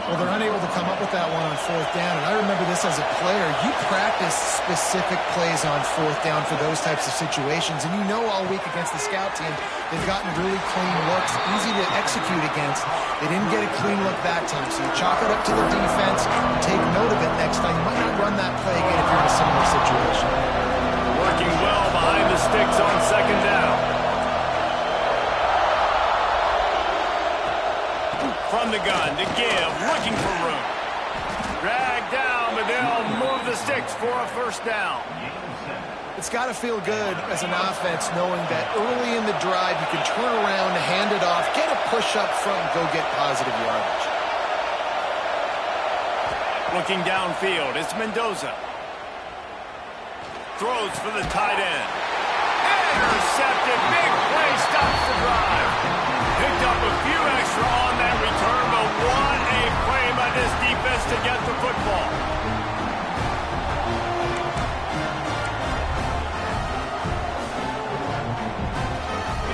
Well, they're unable to come up with that one on 4th down, and I remember this as a player. You practice specific plays on 4th down for those types of situations, and you know all week against the scout team, they've gotten really clean looks, easy to execute against. They didn't get a clean look that time, so you chalk it up to the defense, take note of it next time. You might not run that play again if you're in a similar situation. Working well behind the sticks on 2nd down. From the gun to give, looking for room. Dragged down, but they'll move the sticks for a first down. It's got to feel good as an offense knowing that early in the drive you can turn around, hand it off, get a push up front, and go get positive yardage. Looking downfield, it's Mendoza. Throws for the tight end. Intercepted. Big play stops the drive. Picked up a few extra on that return, but what a play by this defense to get the football.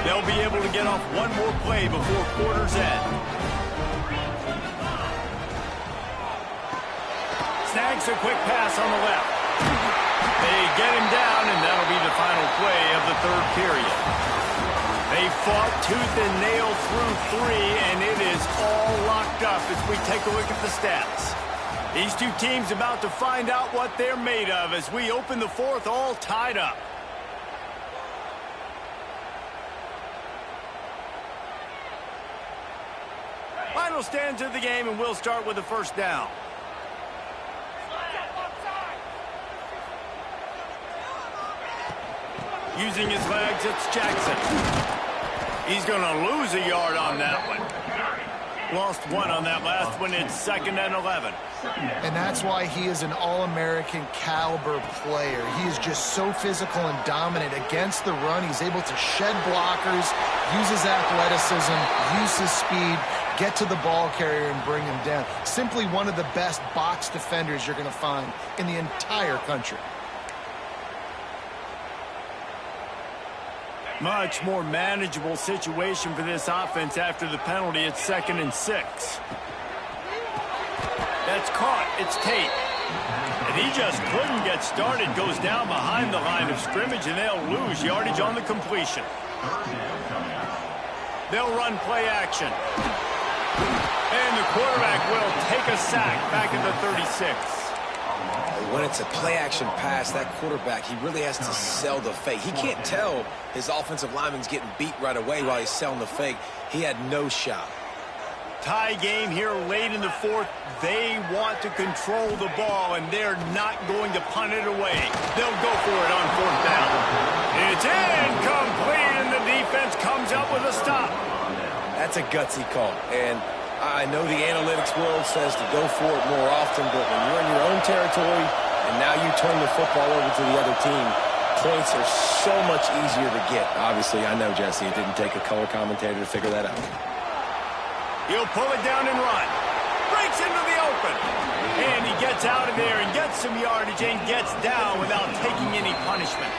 They'll be able to get off one more play before quarter's end. Snags a quick pass on the left. They get him down, and that'll be the final play of the 3rd period. They fought tooth and nail through 3, and it is all locked up as we take a look at the stats. These two teams about to find out what they're made of as we open the 4th all tied up. Final will stand to the game, and we'll start with the first down. Using his legs, it's Jackson. He's going to lose a yard on that one. Lost one on that last one. It's 2nd and 11. And that's why he is an All-American caliber player. He is just so physical and dominant against the run. He's able to shed blockers, use his athleticism, use his speed, get to the ball carrier and bring him down. Simply one of the best box defenders you're going to find in the entire country. Much more manageable situation for this offense after the penalty. It's 2nd and 6. That's caught. It's Tate. And he just couldn't get started. Goes down behind the line of scrimmage, and they'll lose yardage on the completion. They'll run play action. And the quarterback will take a sack back at the 36. When it's a play-action pass, that quarterback, he really has to sell the fake. He can't tell his offensive lineman's getting beat right away while he's selling the fake. He had no shot. Tie game here late in the 4th. They want to control the ball, and they're not going to punt it away. They'll go for it on 4th down. It's incomplete, and the defense comes up with a stop. That's a gutsy call, and I know the analytics world says to go for it more often, but when you're in your own territory and now you turn the football over to the other team, points are so much easier to get. Obviously, I know, Jesse, it didn't take a color commentator to figure that out. He'll pull it down and run. Breaks into the open. And he gets out of there and gets some yardage and gets down without taking any punishment.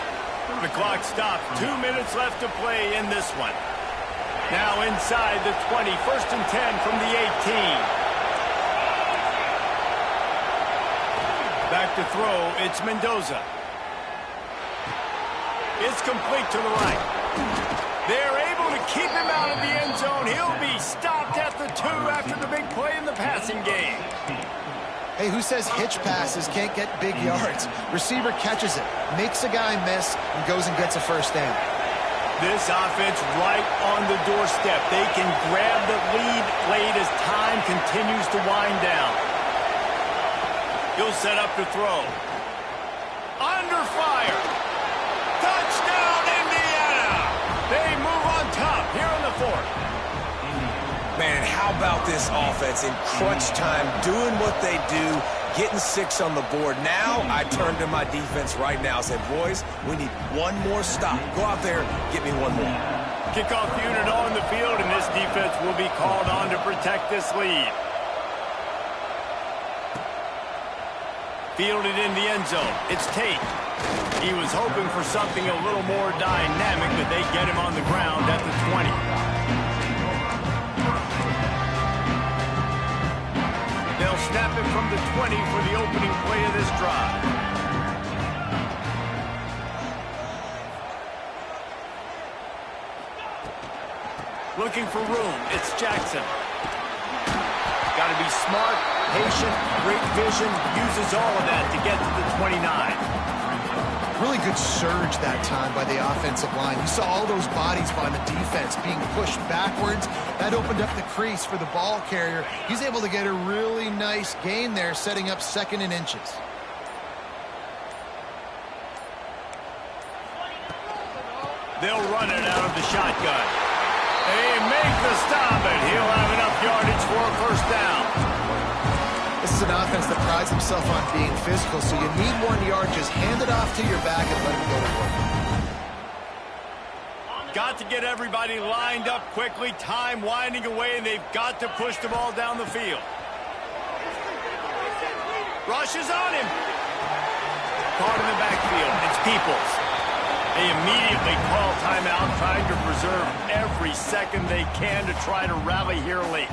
The clock stops. 2 minutes left to play in this one. Now inside the 20, 1st and 10 from the 18. Back to throw, it's Mendoza. It's complete to the right. They're able to keep him out of the end zone. He'll be stopped at the 2 after the big play in the passing game. Hey, who says hitch passes can't get big yards? Receiver catches it, makes a guy miss, and goes and gets a first down. This offense right on the doorstep. They can grab the lead late as time continues to wind down. He'll set up to throw. Under fire. Touchdown, Indiana! They move on top here in the 4th. Man, how about this offense in crunch time, doing what they do, getting 6 on the board. Now I turn to my defense right now and say, boys, we need one more stop. Go out there, get me one more. Kickoff unit on the field, and this defense will be called on to protect this lead. Fielded in the end zone. It's Tate. He was hoping for something a little more dynamic, but they get him on the ground at the 20. They'll snap it from the 20 for the opening play of this drive. Looking for room, it's Jackson. Got to be smart, patient, great vision, uses all of that to get to the 29. Really good surge that time by the offensive line. You saw all those bodies by the defense being pushed backwards. That opened up the crease for the ball carrier. He's able to get a really nice gain there, setting up 2nd and inches. They'll run it out of the shotgun. They make the stop, and he'll have enough yardage for a first down. This is an offense that prides himself on being physical, so you need 1 yard. Just hand it off to your back and let him go to work. Got to get everybody lined up quickly. Time winding away, and they've got to push the ball down the field. Rush is on him. Caught in the backfield. It's Peoples. They immediately call timeout, trying to preserve every second they can to try to rally here late.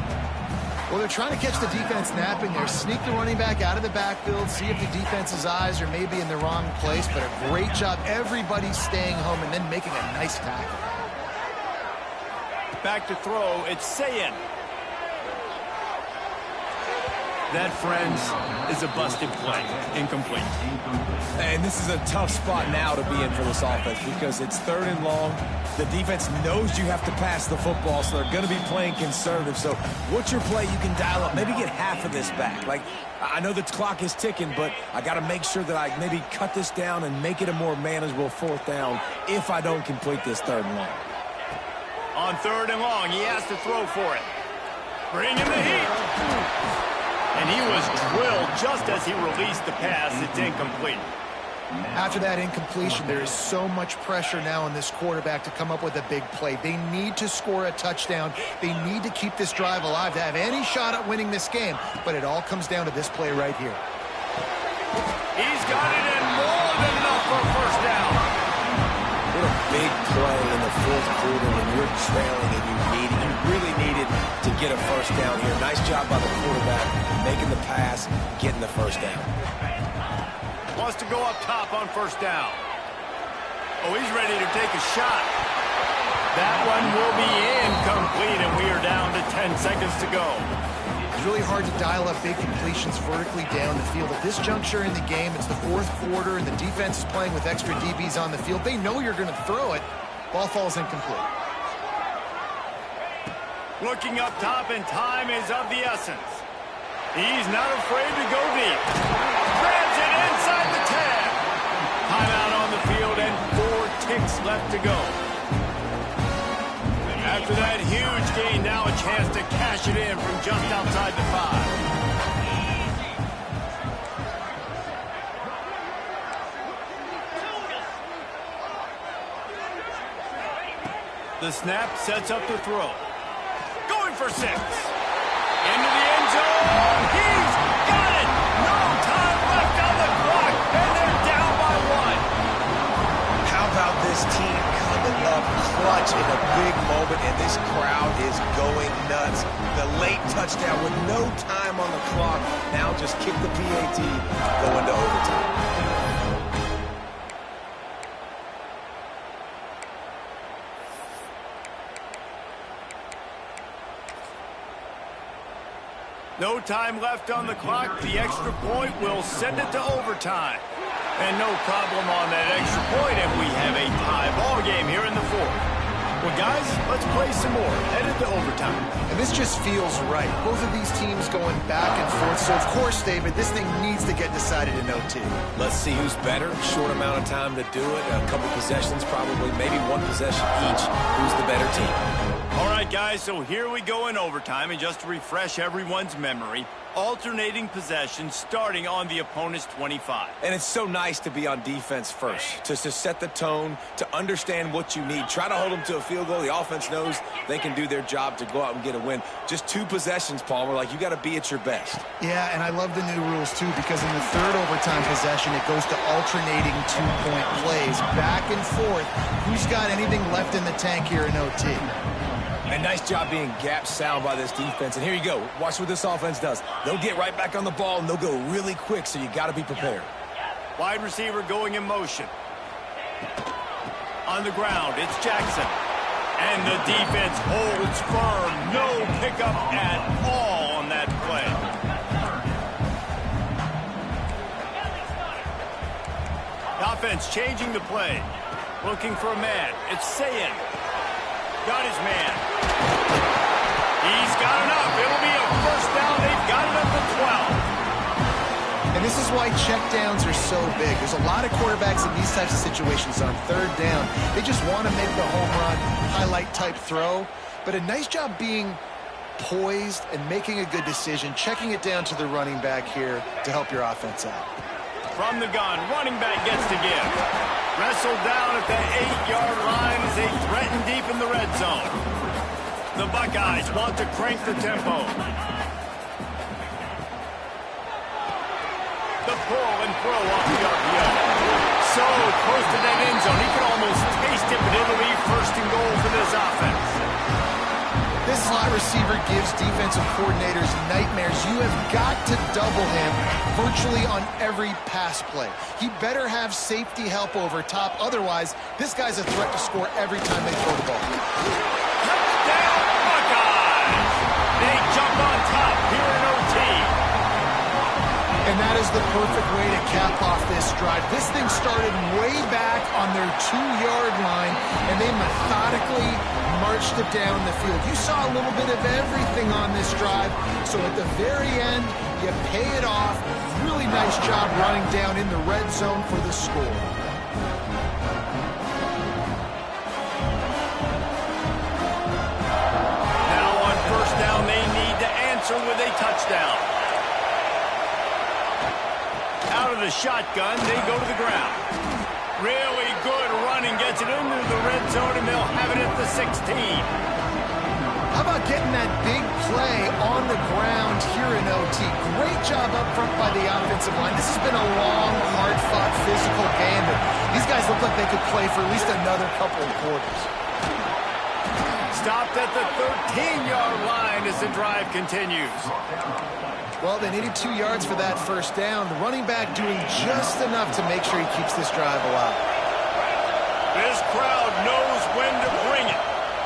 Well, they're trying to catch the defense napping there. Sneak the running back out of the backfield, see if the defense's eyes are maybe in the wrong place, but a great job. Everybody's staying home and then making a nice tackle. Back to throw, it's Sayin. That, friends, is a busted play. Incomplete. And this is a tough spot now to be in for this offense because it's 3rd and long. The defense knows you have to pass the football, so they're going to be playing conservative. So what's your play you can dial up? Maybe get half of this back. Like, I know the clock is ticking, but I got to make sure that I maybe cut this down and make it a more manageable 4th down if I don't complete this 3rd and long. On 3rd and long, he has to throw for it. Bring in the heat. And he was drilled just as he released the pass. It's incomplete. After that incompletion, there is so much pressure now on this quarterback to come up with a big play. They need to score a touchdown. They need to keep this drive alive to have any shot at winning this game. But it all comes down to this play right here. He's got it in more than enough for a 1st down. What a big play in the 4th quarter when you're trailing and you really needed to get a 1st down here. Nice job by the quarterback making the pass, getting the 1st down. Wants to go up top on 1st down. Oh, he's ready to take a shot. That one will be incomplete, and we are down to 10 seconds to go. It's really hard to dial up big completions vertically down the field. At this juncture in the game, it's the 4th quarter, and the defense is playing with extra DBs on the field. They know you're going to throw it. Ball falls incomplete. Looking up top, and time is of the essence. He's not afraid to go deep. Grabs it inside the 10. Timeout on the field, and 4 ticks left to go. After that huge gain, now a chance to cash it in from just outside the 5. The snap sets up the throw. Going for 6. Into the end zone. He's got it. No time left on the clock, and they're down by 1. How about this team coming up clutch in a big moment, and this crowd is going nuts. The late touchdown with no time on the clock. Now just kick the PAT, go into overtime. No time left on the clock. The extra point will send it to overtime. And no problem on that extra point, and we have a tie ball game here in the 4th. Well, guys, let's play some more. Headed to overtime. And this just feels right. Both of these teams going back and forth. So, of course, David, this thing needs to get decided in OT. Let's see who's better. Short amount of time to do it. A couple possessions, probably maybe 1 possession each. Who's the better team? All right, guys, so here we go in overtime. And just to refresh everyone's memory, alternating possessions starting on the opponent's 25. And it's so nice to be on defense first, to set the tone, to understand what you need. Try to hold them to a field goal. The offense knows they can do their job to go out and get a win. Just 2 possessions, Palmer. Like, you got to be at your best. Yeah, and I love the new rules, too, because in the 3rd overtime possession, it goes to alternating 2-point plays. Back and forth. Who's got anything left in the tank here in OT? And nice job being gap sound by this defense. And here you go. Watch what this offense does. They'll get right back on the ball, and they'll go really quick, so you got to be prepared. Wide receiver going in motion. On the ground, it's Jackson. And the defense holds firm. No pickup at all on that play. The offense changing the play. Looking for a man. It's Sayin. Got his man. He's got enough. It'll be a 1st down. They've got it up to 12. And this is why checkdowns are so big. There's a lot of quarterbacks in these types of situations on 3rd down. They just want to make the home run, highlight type throw. But a nice job being poised and making a good decision, checking it down to the running back here to help your offense out. From the gun, running back gets to give. Wrestled down at the 8-yard line as they threaten deep in the red zone. The Buckeyes want to crank the tempo. The pull and throw off the RPO. So close to that end zone, he could almost taste it, but it'll be 1st and goal for this offense. This slot receiver gives defensive coordinators nightmares. You have got to double him virtually on every pass play. He better have safety help over top. Otherwise, this guy's a threat to score every time they throw the ball. Touchdown, Buckeyes! They jump on top here in OT. And that is the perfect way to cap off this drive. This thing started way back on their 2-yard line, and they methodically marched it down the field. You saw a little bit of everything on this drive, so at the very end, you pay it off. Really nice job running down in the red zone for the score. Now on first down, they need to answer with a touchdown. Out of the shotgun, they go to the ground. Really good running, gets it into the red zone, and they'll have it at the 16. How about getting that big play on the ground here in OT? Great job up front by the offensive line. This has been a long, hard-fought, physical game, but these guys look like they could play for at least another couple of quarters. Stopped at the 13-yard line as the drive continues. Well, they needed 2 yards for that first down. The running back doing just enough to make sure he keeps this drive alive. This crowd knows when to bring it.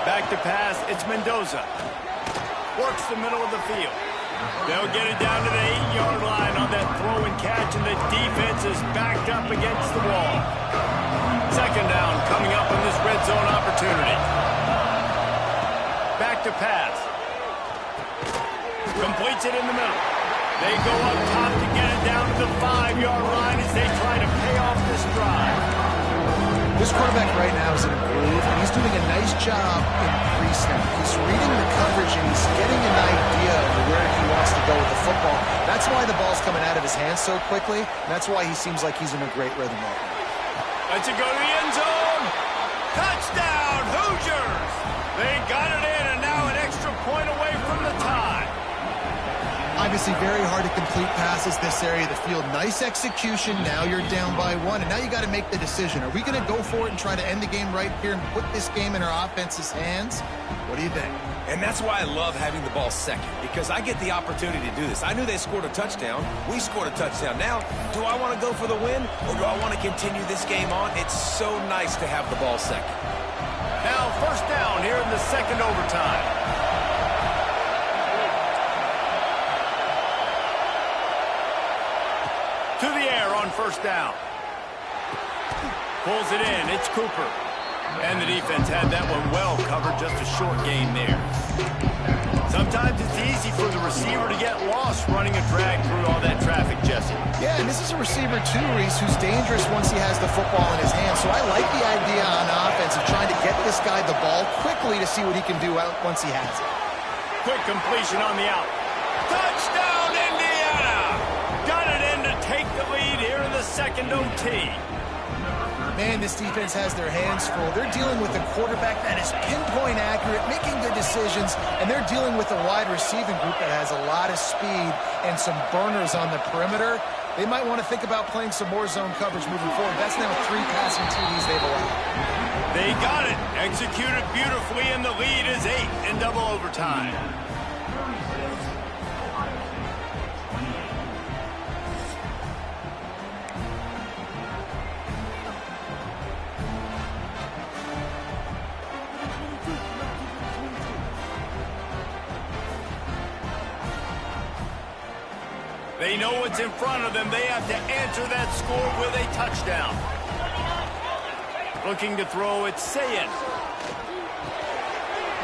Back to pass, it's Mendoza. Works the middle of the field. They'll get it down to the 8-yard line on that throw and catch, and the defense is backed up against the wall. Second down coming up on this red zone opportunity. Back to pass. Completes it in the middle. They go up top to get it down to the 5-yard line as they try to pay off this drive. This quarterback right now is in a groove, and he's doing a nice job in pre-snap. He's reading the coverage, and he's getting an idea of where he wants to go with the football. That's why the ball's coming out of his hands so quickly, and that's why he seems like he's in a great rhythm right now. Let's it go to the end zone. Touchdown, Hoosiers! They got it in, and now an extra point away from the tie. Obviously very hard to complete passes this area of the field. Nice execution. Now you're down by 1, and now you got to make the decision. Are we going to go for it and try to end the game right here and put this game in our offense's hands? What do you think? And that's why I love having the ball second, because I get the opportunity to do this. I knew they scored a touchdown. We scored a touchdown. Now, do I want to go for the win, or do I want to continue this game on? It's so nice to have the ball second. Now first down here in the second overtime. To the air on first down. Pulls it in. It's Cooper. And the defense had that one well covered. Just a short gain there. Sometimes it's easy for the receiver to get lost running a drag through all that traffic, Jesse. Yeah, and this is a receiver too, Reese, who's dangerous once he has the football in his hands. So I like the idea on offense of trying to get this guy the ball quickly to see what he can do out once he has it. Quick completion on the out. Touchdown, Indiana! Got it in to take the lead here in the second OT. Man, this defense has their hands full. They're dealing with a quarterback that is pinpoint accurate, making good decisions, and they're dealing with a wide receiving group that has a lot of speed and some burners on the perimeter. They might want to think about playing some more zone coverage moving forward. That's now 3 passing TDs they've allowed. They got it. Executed beautifully, and the lead is 8 in double overtime. They know what's in front of them. They have to answer that score with a touchdown. Looking to throw, it's Sayin.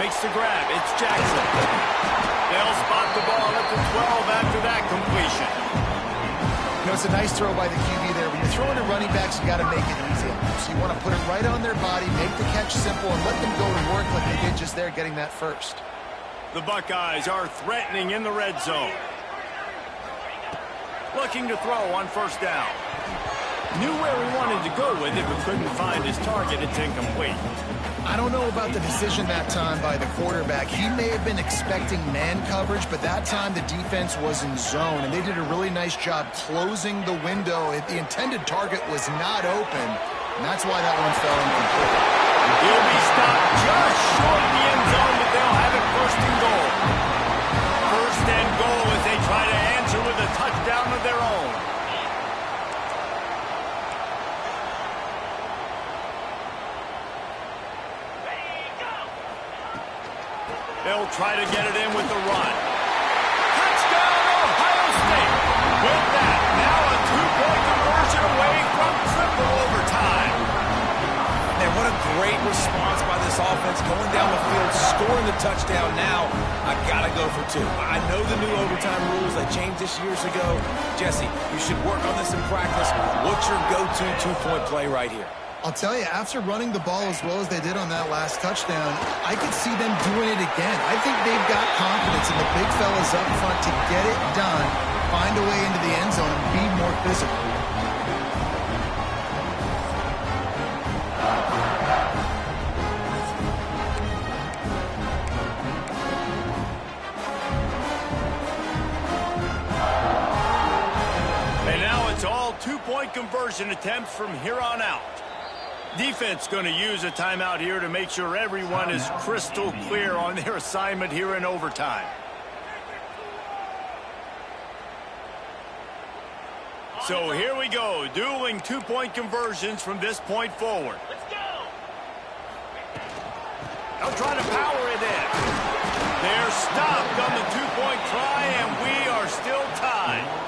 Makes the grab, it's Jackson. They'll spot the ball at the 12 after that completion. You know, it's a nice throw by the QB there. When you're throwing to running backs, you got to make it easy. So you want to put it right on their body, make the catch simple, and let them go to work like they did just there, getting that first. The Buckeyes are threatening in the red zone. Looking to throw on first down. Knew where he wanted to go with it, but couldn't find his target. It's incomplete. I don't know about the decision that time by the quarterback. He may have been expecting man coverage, but that time the defense was in zone, and they did a really nice job closing the window. The intended target was not open, and that's why that one fell incomplete. He'll be stopped just short of the end zone, but they'll have it first and goal. First and goal as they try to answer with a touchdown of their own. They'll try to get it in with the run. Touchdown, Ohio State! With that, going down the field, scoring the touchdown now. I got to go for two. I know the new overtime rules that changed this years ago. Jesse, you should work on this in practice. What's your go-to two-point play right here? I'll tell you, after running the ball as well as they did on that last touchdown, I could see them doing it again. I think they've got confidence in the big fellas up front to get it done, find a way into the end zone, and be more physical. And now it's all two-point conversion attempts from here on out. Defense going to use a timeout here to make sure everyone is crystal clear on their assignment here in overtime. So here we go, dueling two-point conversions from this point forward. Let's go. They'll try to power it in. They're stopped on the two-point try, and we are still tied.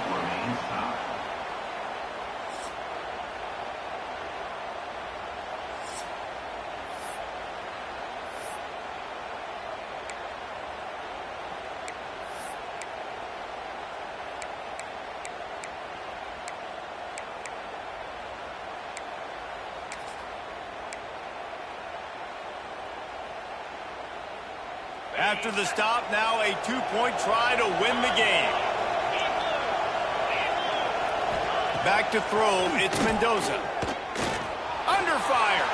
After the stop, now a two-point try to win the game. Back to throw, it's Mendoza. Under fire.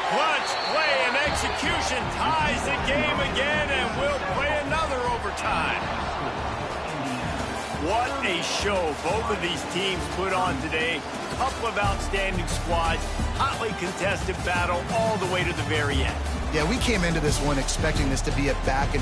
Clutch play and execution ties the game again, and we'll play another overtime. What a show both of these teams put on today. Couple of outstanding squads, hotly contested battle all the way to the very end. Yeah, we came into this one expecting this to be a back and